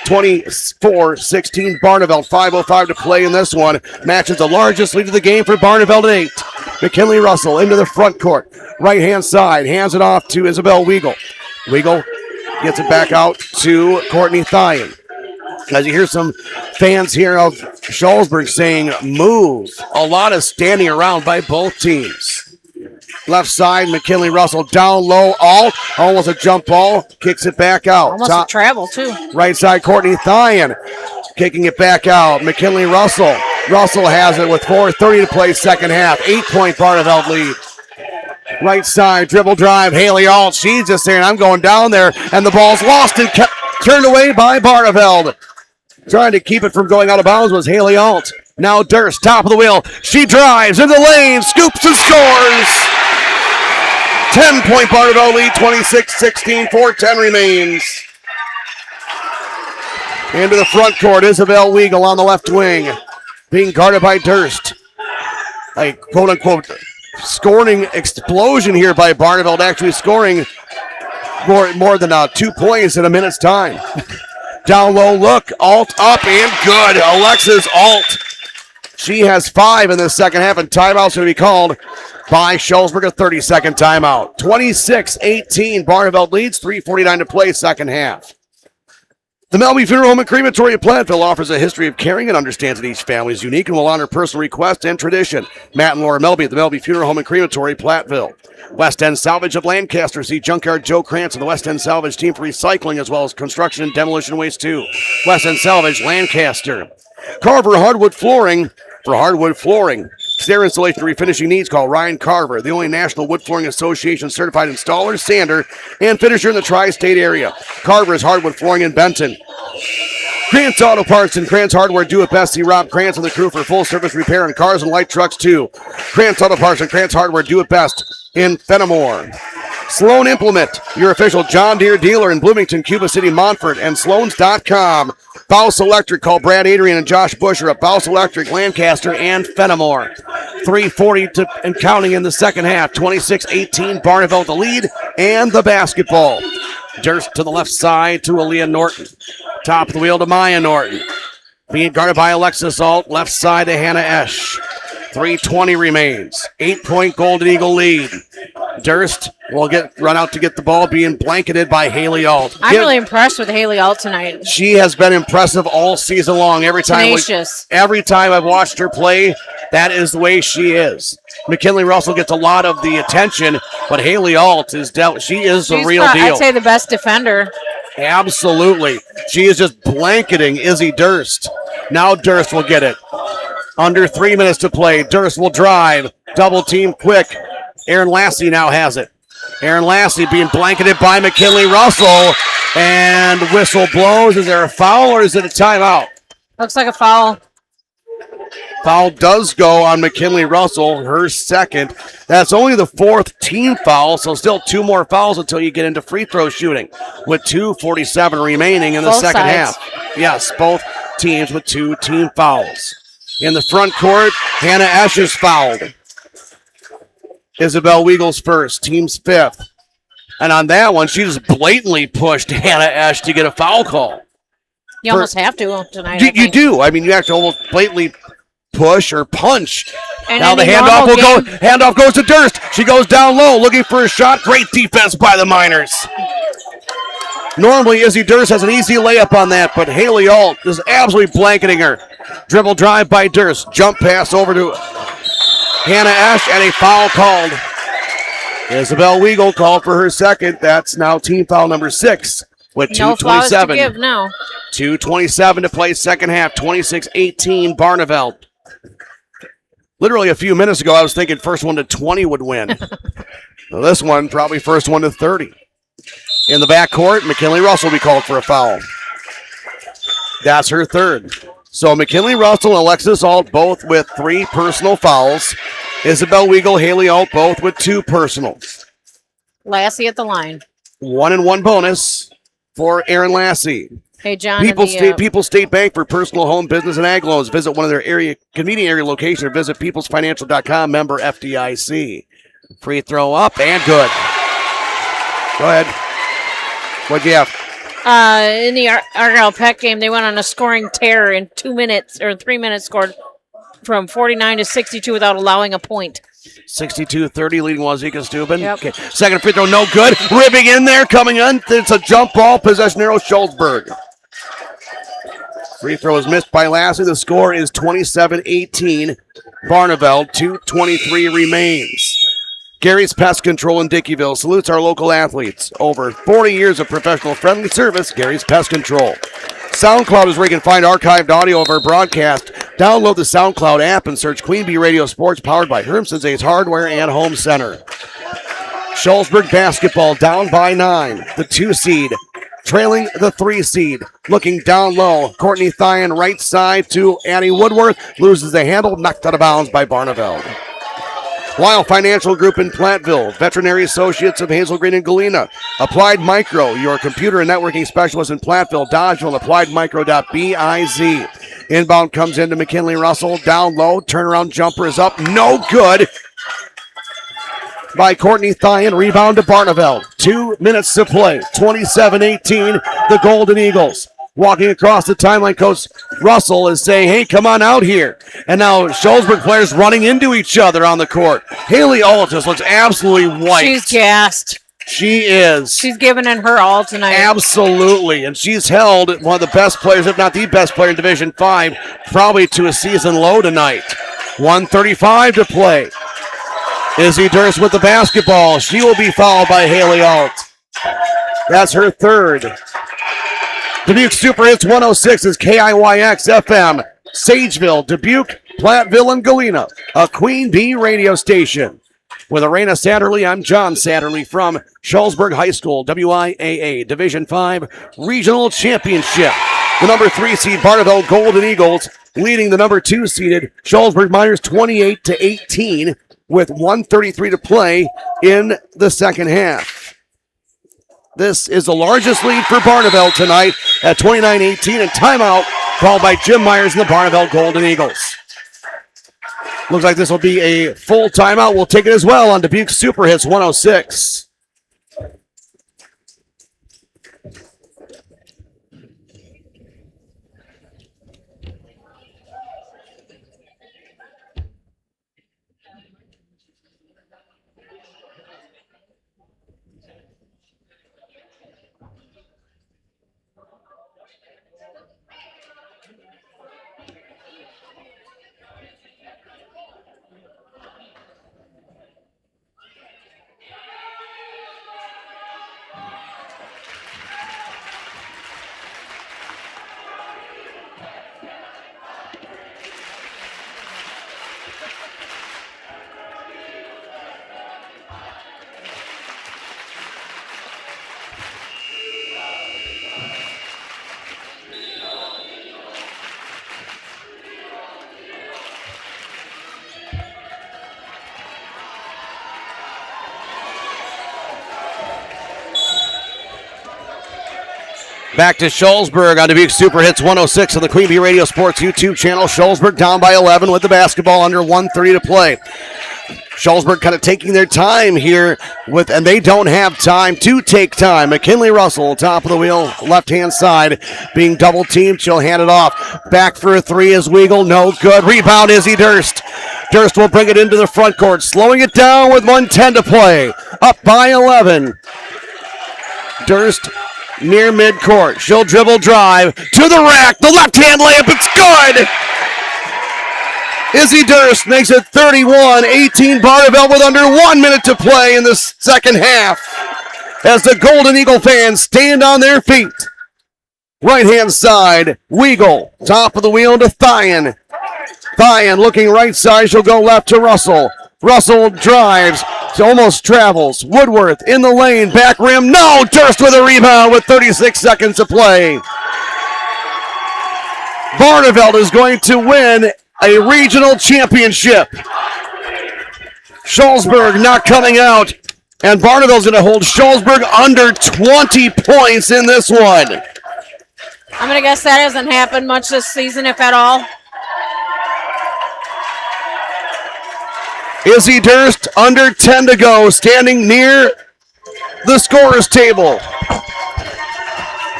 24-16 Barneveld, 5:05 to play in this one. Matches the largest lead of the game for Barneveld at 8. McKinley Russell into the front court. Right-hand side, hands it off to Isabel Weigel. Weigel gets it back out to Courtney Thyen. As you hear some fans here of Shullsburg saying, move. A lot of standing around by both teams. Left side, McKinley Russell down low, Alt, almost a jump ball, kicks it back out. Almost a travel, too. Right side, Courtney Thyen kicking it back out. McKinley Russell. Russell has it with 4:30 to play second half. 8-point Barneveld lead. Right side, dribble drive, Haley Alt. She's just saying, I'm going down there, and the ball's lost and turned away by Barneveld. Trying to keep it from going out of bounds was Haley Alt. Now Durst, top of the wheel. She drives in the lane, scoops and scores. 10-point Barneveld lead, 26-16, 4:10 remains. Into the front court, Isabel Weigel on the left wing, being guarded by Durst. A quote-unquote scoring explosion here by Barneveld, actually scoring more than 2 points in a minute's time. Down low look, Alt up and good. Alexis Alt. She has 5 in the second half, and timeout's going to be called by Shullsburg, a 30-second timeout. 26-18, Barneveld leads, 3:49 to play, second half. The Melby Funeral Home and Crematory of Platteville offers a history of caring and understands that each family is unique and will honor personal request and tradition. Matt and Laura Melby at the Melby Funeral Home and Crematory, Platteville. West End Salvage of Lancaster. See Junkyard Joe Krantz and the West End Salvage team for recycling as well as construction and demolition waste too. West End Salvage, Lancaster. Carver Hardwood Flooring for hardwood flooring. Stair installation and refinishing needs, call Ryan Carver, the only National Wood Flooring Association certified installer, sander, and finisher in the tri-state area. Carver's Hardwood Flooring in Benton. Krantz Auto Parts and Krantz Hardware do it best. See Rob Krantz and the crew for full service repair on cars and light trucks too. Krantz Auto Parts and Krantz Hardware do it best in Fenimore. Sloan Implement, your official John Deere dealer in Bloomington, Cuba City, Montfort, and Sloans.com. Baus Electric, call Brad Adrian and Josh Busher at Baus Electric, Lancaster, and Fenimore. 3:40 and counting in the second half. 26-18, Barneveld the lead, and the basketball. Durst to the left side to Aaliyah Norton. Top of the wheel to Maya Norton. Being guarded by Alexis Alt, left side to Hannah Esch. 3:20 remains. 8-point Golden Eagle lead. Durst will run out to get the ball, being blanketed by Haley Alt. I'm really impressed with Haley Alt tonight. She has been impressive all season long. Every time I've watched her play, that is the way she is. McKinley Russell gets a lot of the attention, but Haley Alt is the real deal. I'd say the best defender. Absolutely. She is just blanketing Izzy Durst. Now Durst will get it. Under 3 minutes to play. Durst will drive. Double team quick. Aaron Lassie now has it. Aaron Lassie being blanketed by McKinley Russell. And whistle blows. Is there a foul or is it a timeout? Looks like a foul. Foul does go on McKinley Russell, her second. That's only the 4th team foul, so still 2 more fouls until you get into free throw shooting with 2:47 remaining in the second half. Yes, both teams with 2 team fouls. In the front court, Hannah Esch is fouled. Isabel Weigel's first, team's 5th. And on that one, she just blatantly pushed Hannah Esch to get a foul call. You almost have to tonight. You do. I mean, you have to almost blatantly push or punch. And now the handoff goes to Durst. She goes down low looking for a shot. Great defense by the Miners. Normally, Izzy Durst has an easy layup on that, but Haley Alt is absolutely blanketing her. Dribble drive by Durst. Jump pass over to Hannah Esch, and a foul called. Isabel Weigel called for her second. That's now team foul number 6 with 2:27. To give now. 2:27 to play second half. 26-18 Barneveld. Literally a few minutes ago, I was thinking first one to 20 would win. Well, this one, probably first one to 30. In the backcourt, McKinley Russell will be called for a foul. That's her third. So McKinley Russell and Alexis Alt both with 3 personal fouls. Isabel Weigel, Haley Alt both with 2 personals. Lassie at the line. 1-and-1 bonus for Aaron Lassie. Hey, John. People's State Bank for personal, home, business, and ag loans. Visit one of their convenient area locations or visit peoplesfinancial.com, member FDIC. Free throw up and good. Go ahead. What'd you have? In the Argyle Peck game, they went on a scoring tear in 2 minutes, or 3 minutes, scored from 49 to 62 without allowing a point. 62-30, leading Wazika Steuben. Yep. Okay. Second free throw, no good. Ribbing in there, coming in. It's a jump ball, possession arrow, Shullsburg. Free throw is missed by Lassie. The score is 27-18. Barneveld, 2:23 remains. Gary's Pest Control in Dickeyville salutes our local athletes. Over 40 years of professional friendly service, Gary's Pest Control. SoundCloud is where you can find archived audio of our broadcast. Download the SoundCloud app and search Queen Bee Radio Sports, powered by Hermson's Ace Hardware and Home Center. Shullsburg basketball down by 9. The 2 seed trailing the 3 seed. Looking down low. Courtney Thyen right side to Annie Woodworth. Loses the handle, knocked out of bounds by Barneveld. Lyle Financial Group in Platteville, Veterinary Associates of Hazel Green and Galena, Applied Micro, your computer and networking specialist in Platteville, Dodgeville, appliedmicro.biz. Inbound comes into McKinley Russell, down low, turnaround jumper is up, no good by Courtney Thyen, rebound to Barneveld. 2 minutes to play, 27-18, the Golden Eagles. Walking across the timeline, Coach Russell is saying, hey, come on out here. And now Shullsburg players running into each other on the court. Haley Altus looks absolutely white. She's gassed. She is. She's giving it her all tonight. Absolutely. And she's held one of the best players, if not the best player in Division 5, probably to a season low tonight. 1:35 to play. Izzy Durst with the basketball. She will be fouled by Haley Alt. That's her third. Dubuque Super Hits 106 is KIYX FM, Sageville, Dubuque, Platteville, and Galena, a Queen Bee radio station. With Arena Satterley, I'm John Satterley from Shullsburg High School, WIAA Division 5 Regional Championship. The number 3 seed Barneveld Golden Eagles leading the number 2 seeded Shullsburg Miners 28-18 with 1:33 to play in the second half. This is the largest lead for Barneveld tonight at 29-18, and timeout called by Jim Myers and the Barneveld Golden Eagles. Looks like this will be a full timeout. We'll take it as well on Dubuque Super Hits 106. Back to Shullsburg on Dubuque Super Hits 106 on the Queen Bee Radio Sports YouTube channel. Shullsburg down by 11 with the basketball, under 1:30 to play. Shullsburg kind of taking their time here, and they don't have time to take time. McKinley Russell, top of the wheel, left-hand side, being double-teamed. She'll hand it off. Back for a three is Weigel. No good. Rebound, Izzy Durst. Durst will bring it into the front court, slowing it down with 1:10 to play. Up by 11. Durst near midcourt. She'll dribble drive to the rack. The left-hand layup. It's good. Izzy Durst makes it 31-18. Barneveld with under 1 minute to play in the second half as the Golden Eagle fans stand on their feet. Right-hand side, Weigel. Top of the wheel to Thyen. Thyen looking right side. She'll go left to Russell. Russell drives. She almost travels. Woodworth in the lane. Back rim. No! Durst with a rebound with 36 seconds to play. Barneveld is going to win a regional championship. Shullsburg not coming out. And Barneveld's going to hold Shullsburg under 20 points in this one. I'm going to guess that hasn't happened much this season, if at all. Izzy Durst, under 10 to go, standing near the scorer's table.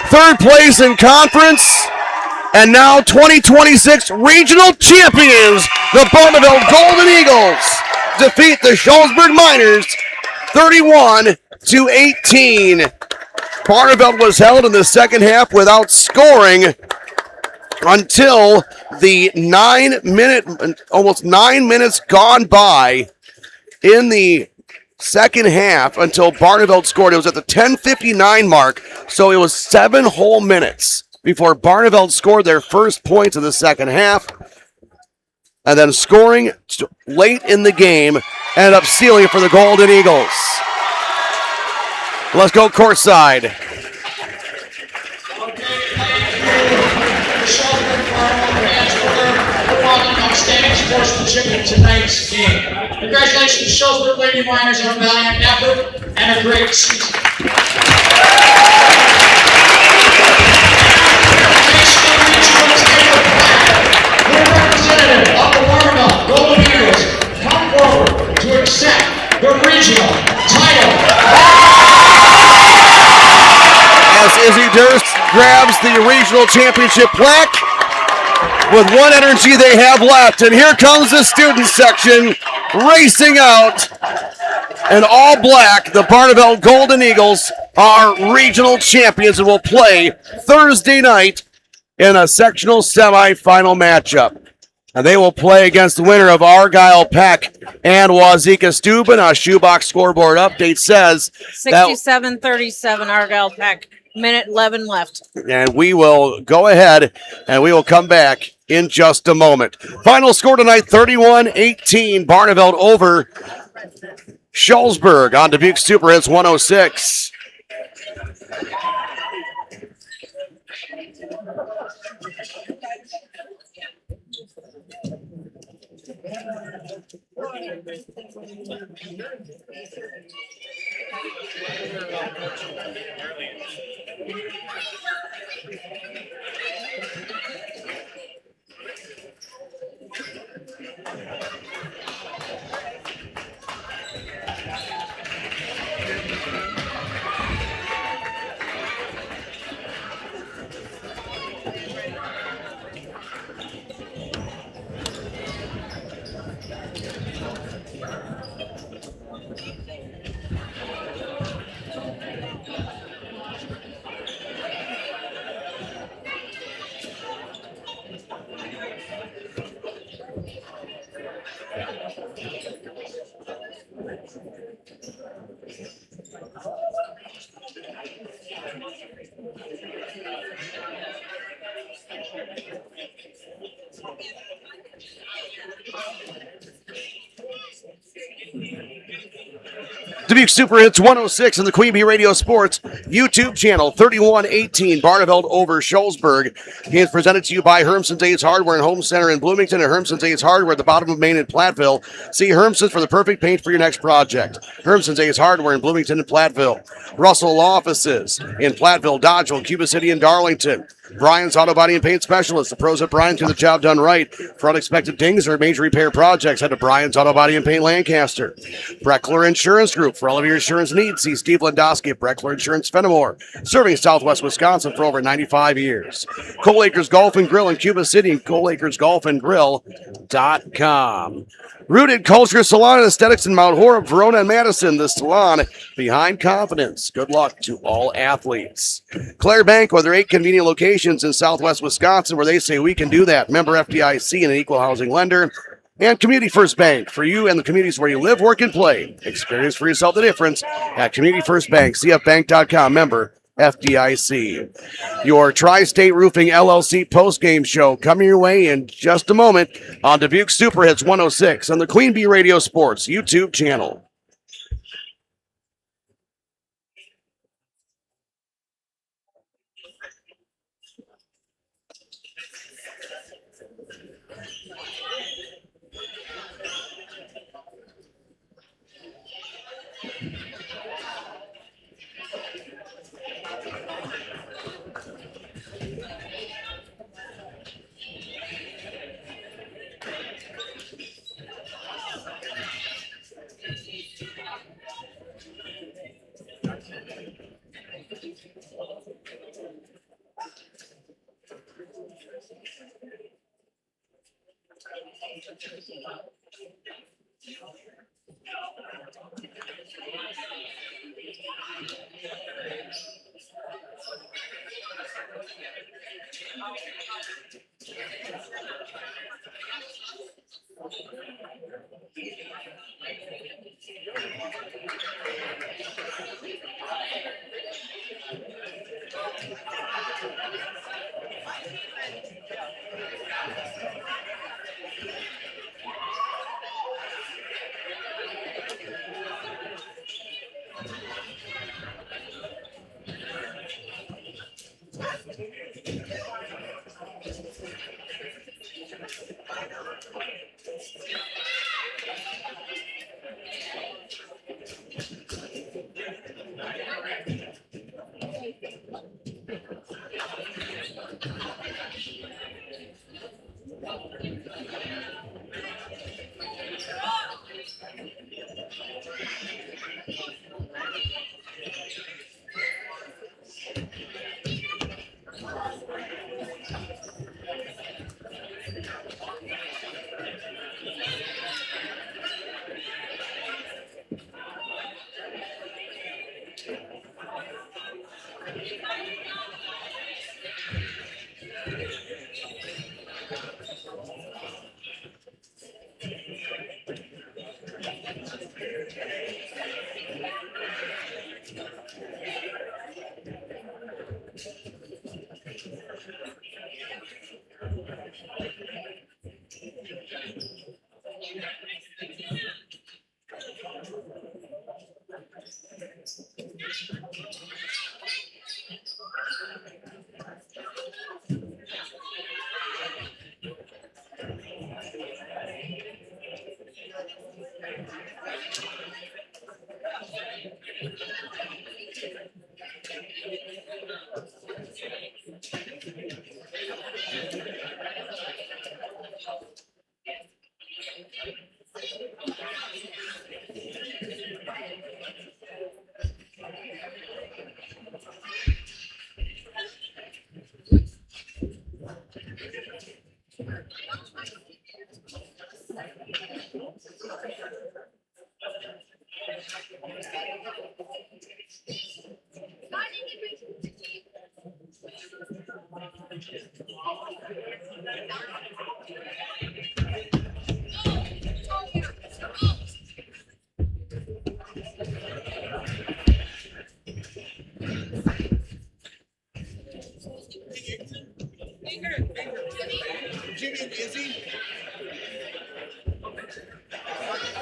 Third place in conference, and now 2026 regional champions, the Barneveld Golden Eagles, defeat the Shullsburg Miners 31-18. Barneveld was held in the second half without scoring until the almost 9 minutes gone by in the second half until Barneveld scored. It was at the 10:59 mark, so it was 7 whole minutes before Barneveld scored their first points of the second half. And then scoring late in the game ended up sealing it for the Golden Eagles. Let's go courtside. Stage. force the chip in tonight's game. Congratulations, Shullsburg Lady Miners, on a valiant effort and a great season. Your representative of the Barneveld Golden Eagles, come forward to accept the regional title. As Izzy Durst grabs the regional championship plaque with what energy they have left. And here comes the student section racing out. In all black, the Barneveld Golden Eagles are regional champions and will play Thursday night in a sectional semifinal matchup. And they will play against the winner of Argyle Peck and Wazeeka Steuben. A shoebox scoreboard update says 67-37 Argyle Peck. Minute 11 left. And we will go ahead and we will come back in just a moment. Final score tonight, 31-18. Barneveld over Shullsburg on Dubuque Super Hits 106. Dubuque Super Hits 106 on the Queen Bee Radio Sports YouTube channel. 31-18 Barneveld over Shullsburg. He is presented to you by Hermson's Ace Hardware and Home Center in Bloomington and Hermson's Ace Hardware at the bottom of Main in Platteville. See Hermson's for the perfect paint for your next project. Hermson's Ace Hardware in Bloomington and Platteville. Russell Law Offices in Platteville, Dodgeville, Cuba City, and Darlington. Brian's Auto Body and Paint Specialist. The pros at Brian get the job done right. For unexpected dings or major repair projects, head to Brian's Auto Body and Paint Lancaster. Breckler Insurance Group. For all of your insurance needs, see Steve Landowski at Breckler Insurance Fenimore. Serving Southwest Wisconsin for over 95 years. Coal Acres Golf and Grill in Cuba City and coalacresgolfandgrill.com. Rooted Culture Salon and Aesthetics in Mount Horeb, Verona, and Madison. The salon behind confidence. Good luck to all athletes. Claire Bank with their 8 convenient locations in Southwest Wisconsin where they say we can do that. Member FDIC and an equal housing lender. And Community First Bank for you and the communities where you live, work, and play. Experience for yourself the difference at Community First Bank. CFBank.com. Member FDIC. Your Tri-State Roofing LLC postgame show coming your way in just a moment on Dubuque Super Hits 106 on the Queen Bee Radio Sports YouTube channel.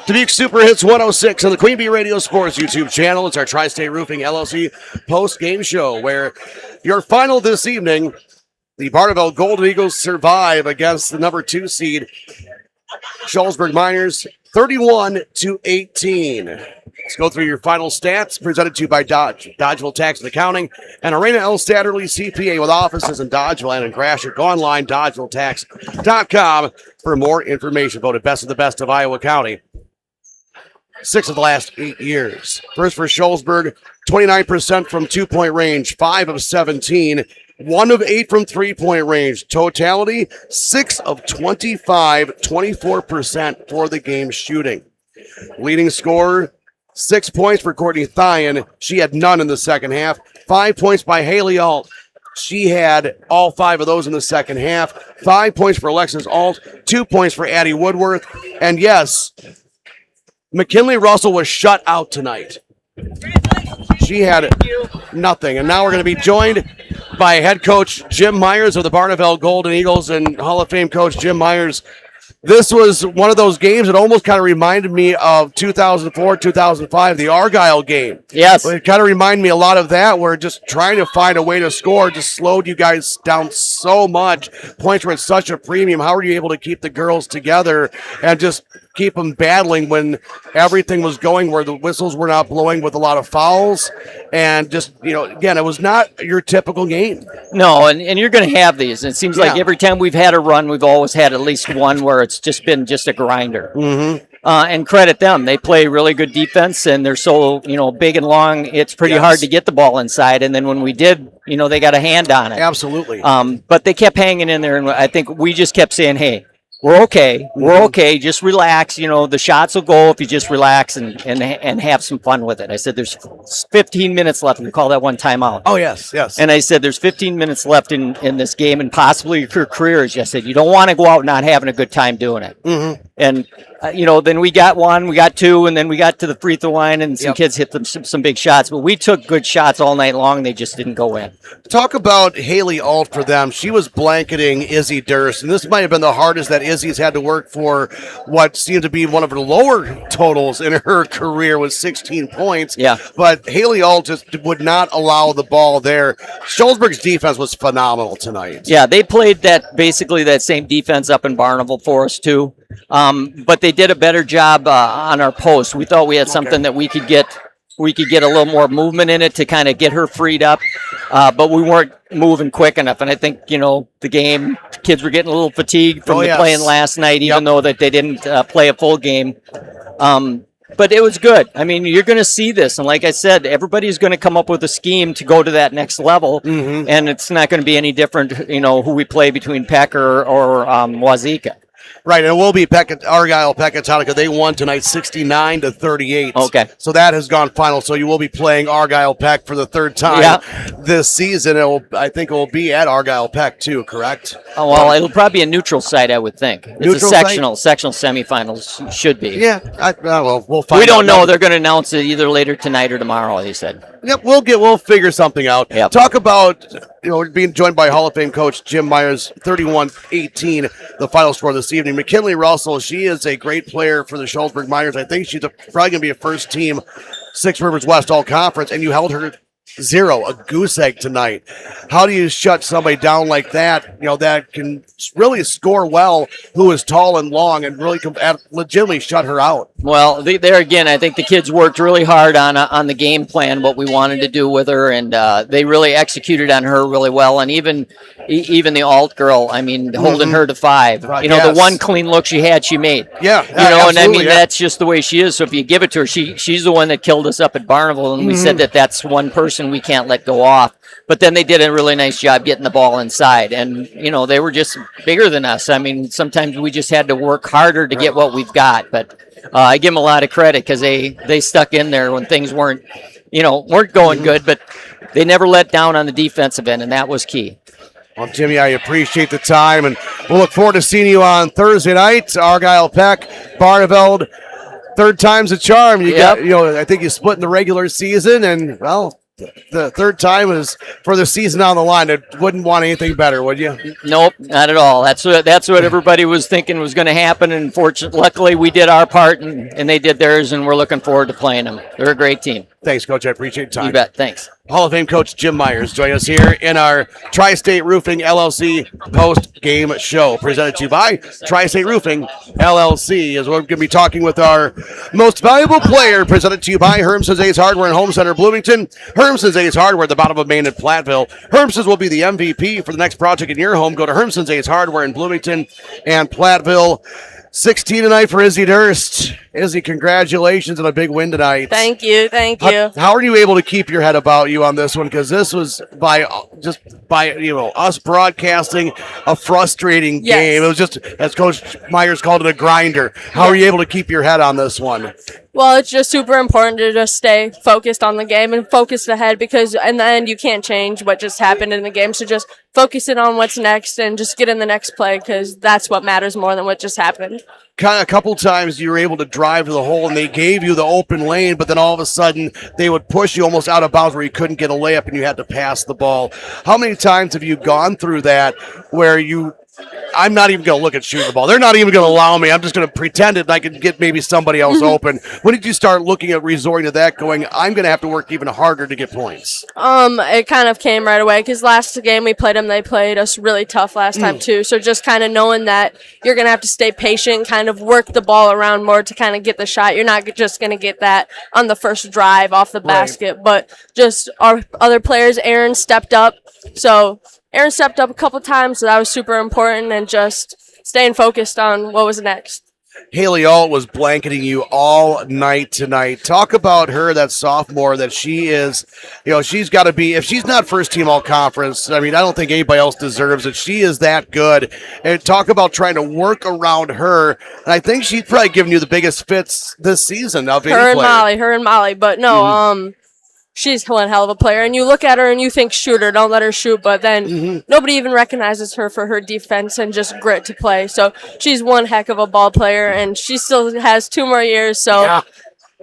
Dubuque Super Hits 106 on the Queen Bee Radio Sports YouTube channel. It's our Tri-State Roofing LLC post-game show where your final this evening, the Barneveld Golden Eagles survive against the number 2 seed Shullsburg Miners 31-18. Let's go through your final stats presented to you by Dodgeville Tax and Accounting and Arena L. Statterly CPA with offices in Dodgeville and in Gratiot. Go online, DodgevilleTax.com for more information. Voted best of the best of Iowa County 6 of the last 8 years. First for Shullsburg, 29% from 2-point range, 5 of 17, 1 of 8 from 3-point range. Totality, 6 of 25, 24% for the game shooting. Leading scorer, 6 points for Courtney Thyen. She had none in the second half. 5 points by Haley Alt. She had all 5 of those in the second half. 5 points for Alexis Alt. 2 points for Addie Woodworth. And yes, McKinley Russell was shut out tonight. She had nothing. And now we're going to be joined by head coach Jim Myers of the Barneveld Golden Eagles and Hall of Fame coach Jim Myers. This was one of those games that almost kind of reminded me of 2004, 2005, the Argyle game. Yes. It kind of reminded me a lot of that, where just trying to find a way to score just slowed you guys down so much. Points were at such a premium. How were you able to keep the girls together and just keep them battling when everything was going, where the whistles were not blowing with a lot of fouls? And just, you know, again, it was not your typical game. No, and you're going to have these. It seems like every time we've had a run, we've always had at least one where it's just been just a grinder. Mm-hmm. And credit them. They play really good defense, and they're so, big and long. It's pretty hard to get the ball inside. And then when we did, they got a hand on it. Absolutely. But they kept hanging in there, and I think we just kept saying, hey, we're okay. We're okay. Just relax. The shots will go if you just relax and have some fun with it. I said, there's 15 minutes left. We call that one timeout. Oh, yes. And I said, there's 15 minutes left in this game and possibly your career. As I said, you don't want to go out not having a good time doing it. Mm-hmm. And, then we got 1, we got 2, and then we got to the free throw line, and some kids hit some big shots. But we took good shots all night long. They just didn't go in. Talk about Haley Alt for them. She was blanketing Izzy Durst, and this might have been the hardest that Izzy's had to work for what seemed to be one of her lower totals in her career with 16 points. Yeah. But Haley Alt just would not allow the ball there. Shullsburg's defense was phenomenal tonight. Yeah, they played basically that same defense up in Barneveld for us too. But they did a better job on our post. We thought we had something that we could get a little more movement in it to kind of get her freed up. But we weren't moving quick enough. And I think, the kids were getting a little fatigued from playing last night, even though that they didn't play a full game. But it was good. I mean, you're going to see this. And like I said, everybody's going to come up with a scheme to go to that next level. Mm-hmm. And it's not going to be any different, who we play between Peck or Wazeeka. Right, and it will be Argyle Pecatonica. They won tonight 69-38. Okay. So that has gone final. So you will be playing Argyle Peck for the third time this season. I think it will be at Argyle Peck too, correct? Oh, well, it'll probably be a neutral site, I would think. It's Neutral a sectional semifinals should be. Yeah, well, we'll find out. We don't know. They're going to announce it either later tonight or tomorrow, they said. Yep, we'll figure something out. Yep. Talk about, being joined by Hall of Fame coach Jim Myers, 31-18, the final score this evening. McKinley Russell, she is a great player for the Shullsburg Miners. I think she's probably going to be a first team Six Rivers West All Conference, and you held her 0, a goose egg tonight. How do you shut somebody down like that, that can really score well, who is tall and long, and really legitimately shut her out? Well, there again, I think the kids worked really hard on the game plan, what we wanted to do with her, and they really executed on her really well. And even the alt girl, I mean, holding her to 5. The one clean look she had, she made. Yeah, and I mean, that's just the way she is. So if you give it to her, she's the one that killed us up at Barneveld, and we said that's one person we can't let go off. But then they did a really nice job getting the ball inside, and they were just bigger than us. I mean, sometimes we just had to work harder to get what we've got. But I give them a lot of credit because they stuck in there when things weren't going good, but they never let down on the defensive end, and that was key. Well, Jimmy, I appreciate the time, and we'll look forward to seeing you on Thursday night. Argyle Peck, Barneveld, third time's a charm. I think you split in the regular season, and the third time is for the season on the line. I wouldn't want anything better, would you? Nope, not at all. That's what everybody was thinking was going to happen, and luckily we did our part, and they did theirs, and we're looking forward to playing them. They're a great team. Thanks, Coach. I appreciate your time. You bet. Thanks. Hall of Fame coach Jim Myers join us here in our Tri-State Roofing LLC post-game show, presented to you by Tri-State Roofing LLC, as we're going to be talking with our most valuable player, presented to you by Hermson's Ace Hardware and Home Center Bloomington. Hermson's Ace Hardware at the bottom of Main in Platteville. Hermson's will be the MVP for the next project in your home. Go to Hermson's Ace Hardware in Bloomington and Platteville. 16 tonight for Izzy Durst. Izzy, congratulations on a big win tonight. Thank you. How are you able to keep your head about you on this one? Because this was by us broadcasting a frustrating game. It was just, as Coach Myers called it, a grinder. How are you able to keep your head on this one? Well, it's just super important to just stay focused on the game and focused ahead, because in the end you can't change what just happened in the game. So just focus it on what's next and just get in the next play, because that's what matters more than what just happened. A couple times you were able to drive to the hole and they gave you the open lane, but then all of a sudden they would push you almost out of bounds where you couldn't get a layup and you had to pass the ball. How many times have you gone through that where I'm not even going to look at shooting the ball. They're not even going to allow me. I'm just going to pretend it and I can get maybe somebody else open. When did you start looking at resorting to that, going, I'm going to have to work even harder to get points? It kind of came right away, because last game we played them, they played us really tough last time too. So just kind of knowing that you're going to have to stay patient, kind of work the ball around more to kind of get the shot. You're not just going to get that on the first drive off the basket, but just our other players, Aaron stepped up. So Aaron stepped up a couple times, so that was super important, and just staying focused on what was next. Haley Alt was blanketing you all night tonight. Talk about her, that sophomore, that she is, she's got to be, if she's not first team all conference, I mean, I don't think anybody else deserves it. She is that good. And talk about trying to work around her. And I think she's probably given you the biggest fits this season of any player. Her and Molly, but no, she's one hell of a player, and you look at her and you think shoot her, don't let her shoot, but then nobody even recognizes her for her defense and just grit to play. So she's one heck of a ball player, and she still has 2 more years, so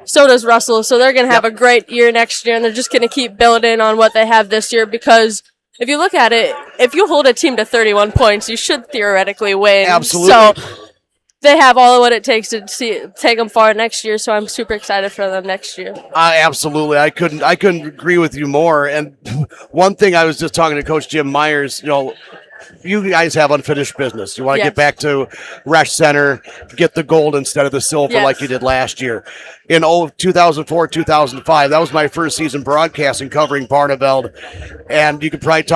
so does Russell. So they're going to have a great year next year, and they're just going to keep building on what they have this year, because if you look at it, if you hold a team to 31 points, you should theoretically win. Absolutely. So they have all of what it takes to take them far next year, so I'm super excited for them next year. Absolutely. I couldn't agree with you more. And one thing, I was just talking to Coach Jim Myers, you guys have unfinished business. You want to get back to Resch Center, get the gold instead of the silver like you did last year. In 2004, 2005, that was my first season broadcasting covering Barneveld. And you could probably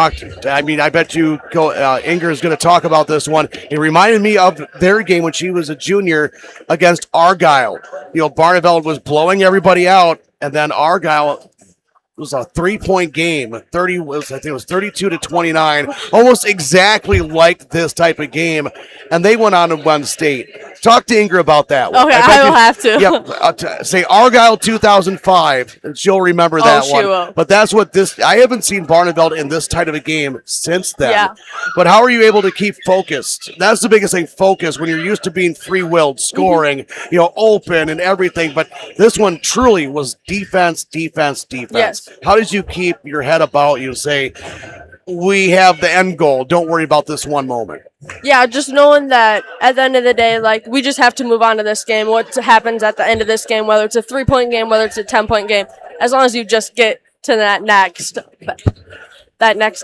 I bet you Inger is going to talk about this one. It reminded me of their game when she was a junior against Argyle. Barneveld was blowing everybody out, and then Argyle was a 3-point game. I think it was 32-29, almost exactly like this type of game. And they went on to win state. Talk to Ingrid about that one. Okay, I will have to. Yep. Say Argyle 2005, and she'll remember that she one. will. But that's what I haven't seen Barneveld in this type of a game since then. Yeah. But how are you able to keep focused? That's the biggest thing, focus, when you're used to being free-willed, scoring, open and everything. But this one truly was defense. Yes. How did you keep your head about you and say, we have the end goal, don't worry about this one moment? Yeah, just knowing that at the end of the day, like, we just have to move on to this game. What happens at the end of this game, whether it's a 3-point game, whether it's a 10-point game, as long as you just get to that next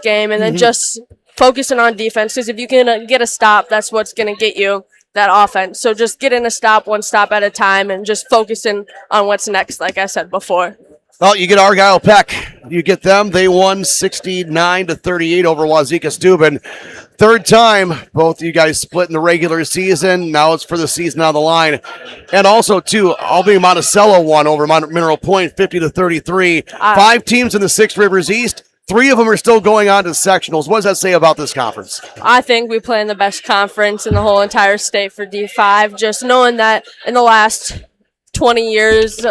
game, and then just focusing on defense, because if you can get a stop, that's what's going to get you that offense. So just getting a stop, one stop at a time, and just focusing on what's next, like I said before. Well, you get Argyle Peck. You get them. They won 69-38 over Wazeeka Steuben. Third time, both of you guys split in the regular season. Now it's for the season on the line. And also, too, Albany Monticello won over Mineral Point 50-33. 5 teams in the Six Rivers East. 3 of them are still going on to sectionals. What does that say about this conference? I think we play in the best conference in the whole entire state for D5. Just knowing that in the last 20 years,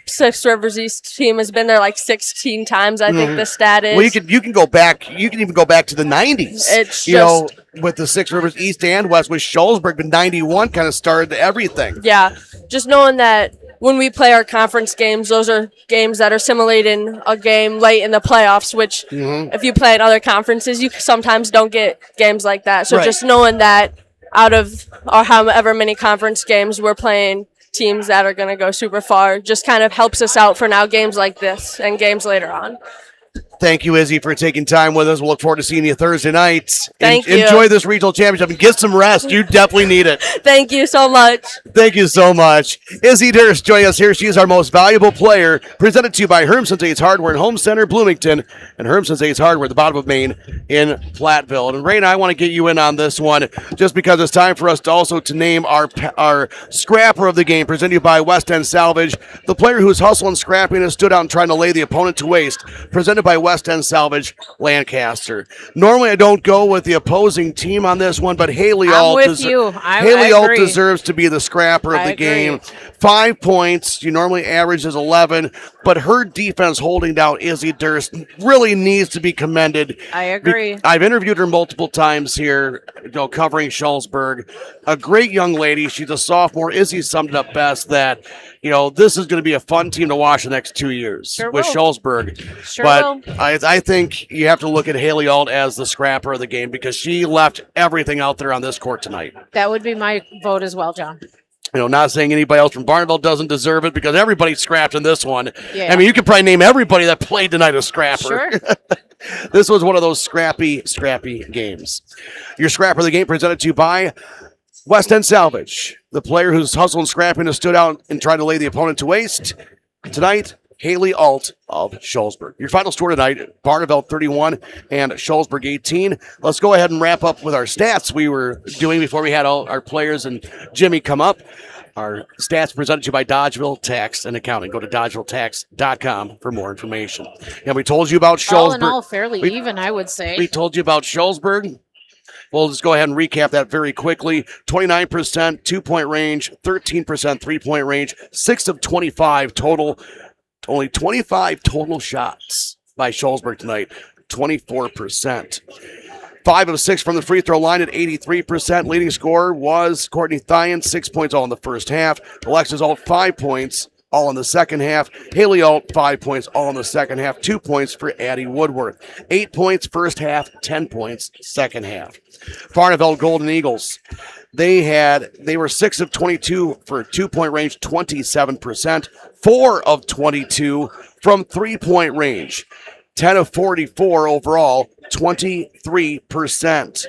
Six Rivers East team has been there like 16 times. I think the stat is. Well, you can go back. You can even go back to the 90s. It's with the Six Rivers East and West, with Shullsburg, but 91 kind of started everything. Yeah, just knowing that when we play our conference games, those are games that are simulating a game late in the playoffs, which if you play in other conferences, you sometimes don't get games like that. So just knowing that out of however many conference games we're playing teams that are going to go super far just kind of helps us out for now games like this and games later on. Thank you, Izzy, for taking time with us. We'll look forward to seeing you Thursday night. Thank you. Enjoy this regional championship and get some rest. You definitely need it. Thank you so much. Thank you so much. Izzy Durst joining us here. She is our most valuable player, presented to you by Hermson's Ace Hardware and Home Center, Bloomington, and Hermson's Ace Hardware at the bottom of Maine in Platteville. And Ray and I want to get you in on this one just because it's time for us to also to name our scrapper of the game, presented to you by West End Salvage, the player who's hustling and scrapping and stood out and trying to lay the opponent to waste, presented by West End Salvage, Lancaster. Normally I don't go with the opposing team on this one, but Haley Alt deserves to be the scrapper of the game. 5 points. You normally averages 11, but her defense holding down Izzy Durst really needs to be commended. I agree. I've interviewed her multiple times here, covering Shullsburg. A great young lady. She's a sophomore. Izzy summed it up best that, this is going to be a fun team to watch the next 2 years with Shullsburg. But I think you have to look at Haley Alt as the scrapper of the game because she left everything out there on this court tonight. That would be my vote as well, John. Not saying anybody else from Barneveld doesn't deserve it because everybody scrapped in this one. Yeah. I mean, you could probably name everybody that played tonight a scrapper. Sure. This was one of those scrappy games. Your scrapper of the game presented to you by West End Salvage, the player who's hustling, scrapping, and stood out and tried to lay the opponent to waste. Tonight, Haley Alt of Shullsburg. Your final score tonight, Barneveld 31 and Shullsburg 18. Let's go ahead and wrap up with our stats we were doing before we had all our players and Jimmy come up. Our stats presented to you by Dodgeville Tax and Accounting. Go to dodgevilletax.com for more information. And we told you about Shullsburg. All in all, fairly even, I would say. We told you about Shullsburg. We'll just go ahead and recap that very quickly. 29% 2-point range, 13% 3-point range, 6 of 25 total. Only 25 total shots by Shullsburg tonight, 24%. 5 of 6 from the free throw line at 83%. Leading scorer was Courtney Thyan, 6 points all in the first half. Alexis Alt, 5 points all in the second half. Haley Alt, 5 points all in the second half. 2 points for Addie Woodworth. 8 points first half, 10 points second half. Barneveld Golden Eagles. They were 6 of 22 for 2-point range, 27%. 4 of 22 from 3-point range. 10 of 44 overall, 23%.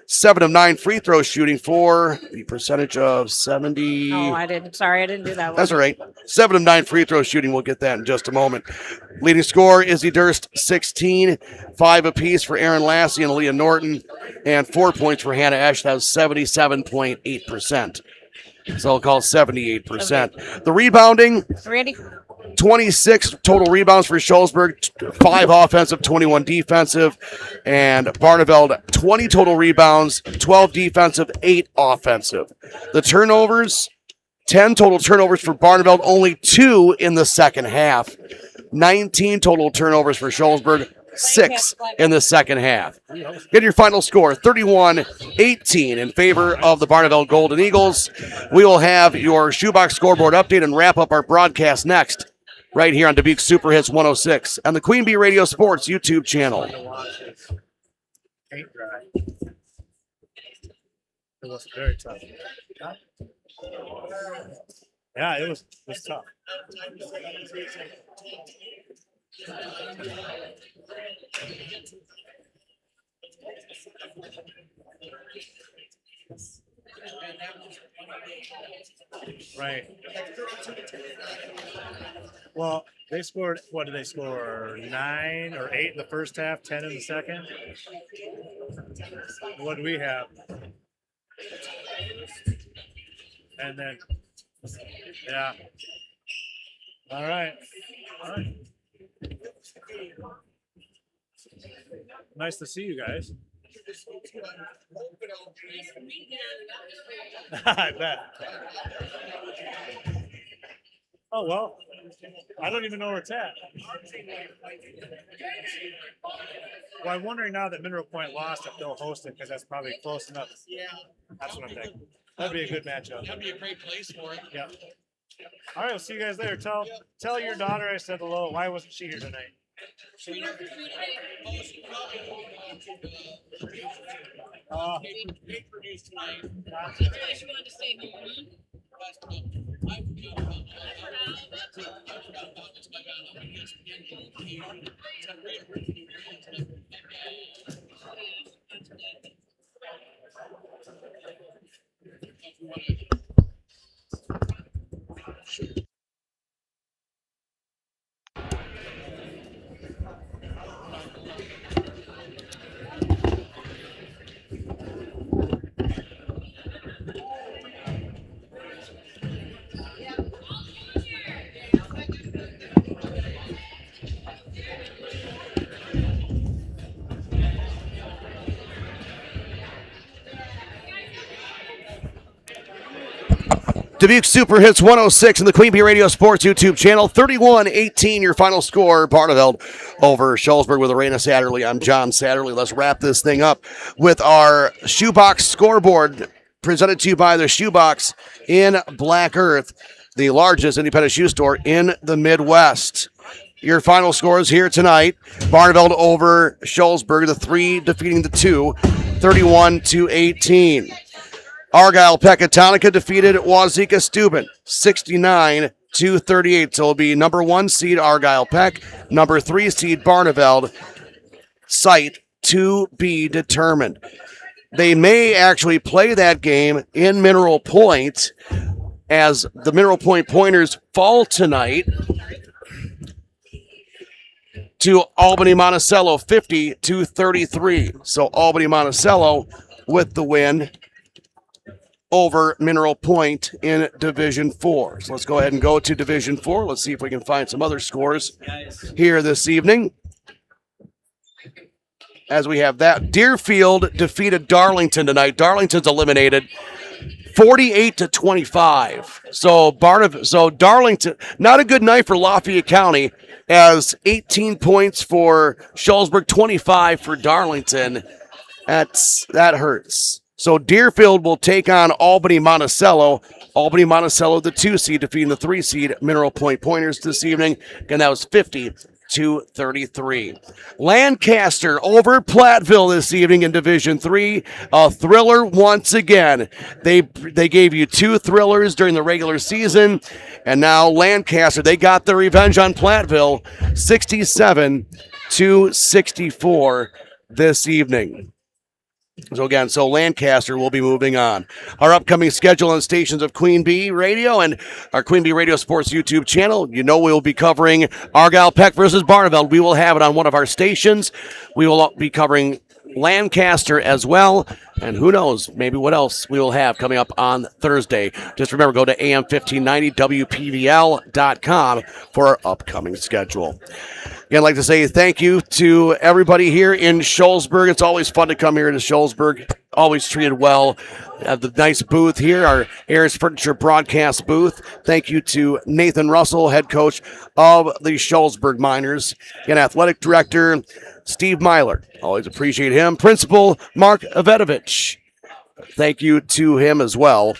7 of 9 free throw shooting for the percentage of 70. No, I didn't. Sorry, I didn't do that one. That's all right. 7 of 9 free throw shooting. We'll get that in just a moment. Leading scorer, Izzy Durst, 16. 5 apiece for Aaron Lassie and Leah Norton. And 4 points for Hannah Esch. That was 77.8%. So I'll call it 78%. Okay. The rebounding. Randy? 26 total rebounds for Shullsburg, 5 offensive, 21 defensive. And Barneveld, 20 total rebounds, 12 defensive, 8 offensive. The turnovers, 10 total turnovers for Barneveld, only 2 in the second half. 19 total turnovers for Shullsburg, 6 in the second half. Get your final score, 31-18 in favor of the Barneveld Golden Eagles. We will have your shoebox scoreboard update and wrap up our broadcast next, right here on Dubuque Super Hits 106 and the Queen Bee Radio Sports YouTube channel. It was very tough. Yeah, it was tough. Right. Well, they scored, what did they score? 9 or 8 in the first half, 10 in the second. What do we have? And then, yeah. All right. Nice to see you guys. I bet. Oh, well, I don't even know where it's at. Well, I'm wondering now that Mineral Point lost if they'll host it, because that's probably close enough. Yeah. That's what I'm thinking. That'd be a good matchup. That'd be a great place for it. Yeah. All right, we'll see you guys later. Tell your daughter I said hello. Why wasn't she here tonight? Dubuque Super Hits 106 and the Queen Bee Radio Sports YouTube channel. 31-18 your final score. Barneveld over Shullsburg with Arena Satterley. I'm John Satterley. Let's wrap this thing up with our shoebox scoreboard presented to you by the Shoebox in Black Earth, the largest independent shoe store in the Midwest. Your final scores here tonight. Barneveld over Shullsburg, the 3 defeating the 2, 31-18. Argyle Pecatonica defeated Wazeeka Steuben, 69-38. So it'll be number 1 seed Argyle Peck, number 3 seed Barneveld. Site to be determined. They may actually play that game in Mineral Point, as the Mineral Point Pointers fall tonight to Albany Monticello, 50-33. So Albany Monticello with the win over Mineral Point in Division 4. So let's go ahead and go to Division 4. Let's see if we can find some other scores here this evening. As we have that, Deerfield defeated Darlington tonight. Darlington's eliminated 48-25. So Darlington, not a good night for Lafayette County, as 18 points for Shullsburg, 25 for Darlington. That hurts. So Deerfield will take on Albany Monticello. Albany Monticello, the 2 seed, defeating the 3 seed Mineral Point Pointers this evening. And that was 50-33. Lancaster over Platteville this evening in Division 3. A thriller once again. They gave you 2 thrillers during the regular season. And now Lancaster, they got their revenge on Platteville, 67-64 this evening. So Lancaster will be moving on. Our upcoming schedule on stations of Queen Bee Radio and our Queen Bee Radio Sports YouTube channel. You know we will be covering Argyle Peck versus Barneveld. We will have it on one of our stations. We will be covering Lancaster as well. And who knows, maybe what else we will have coming up on Thursday. Just remember, go to AM1590WPVL.com for our upcoming schedule. Again, I'd like to say thank you to everybody here in Shullsburg. It's always fun to come here to Shullsburg. Always treated well. At the nice booth here, our Ayers Furniture broadcast booth. Thank you to Nathan Russell, head coach of the Shullsburg Miners, and athletic director Steve Myler. Always appreciate him. Principal Mark Avedovich. Thank you to him as well.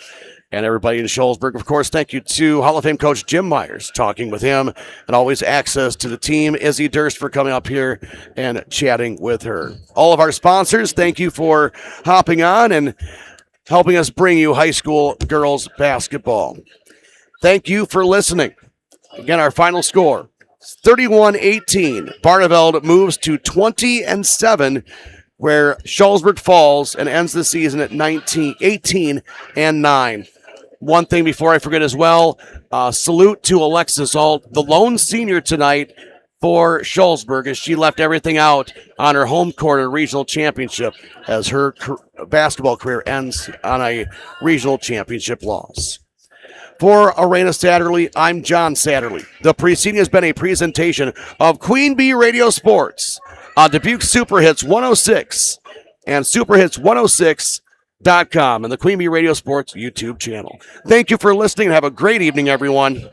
And everybody in Shullsburg, of course, thank you to Hall of Fame coach Jim Myers, talking with him, and always access to the team. Izzy Durst for coming up here and chatting with her. All of our sponsors, thank you for hopping on and helping us bring you high school girls basketball. Thank you for listening. Again, our final score, 31-18. Barneveld moves to 20-7, where Shullsburg falls and ends the season at 18-9. One thing before I forget as well, salute to Alexis Alt, the lone senior tonight for Shullsburg, as she left everything out on her home court in a regional championship, as her basketball career ends on a regional championship loss. For Arena Satterley, I'm John Satterley. The preceding has been a presentation of Queen Bee Radio Sports on Dubuque Super Hits 106 and superhits106.com and the Queen Bee Radio Sports YouTube channel. Thank you for listening and have a great evening, everyone.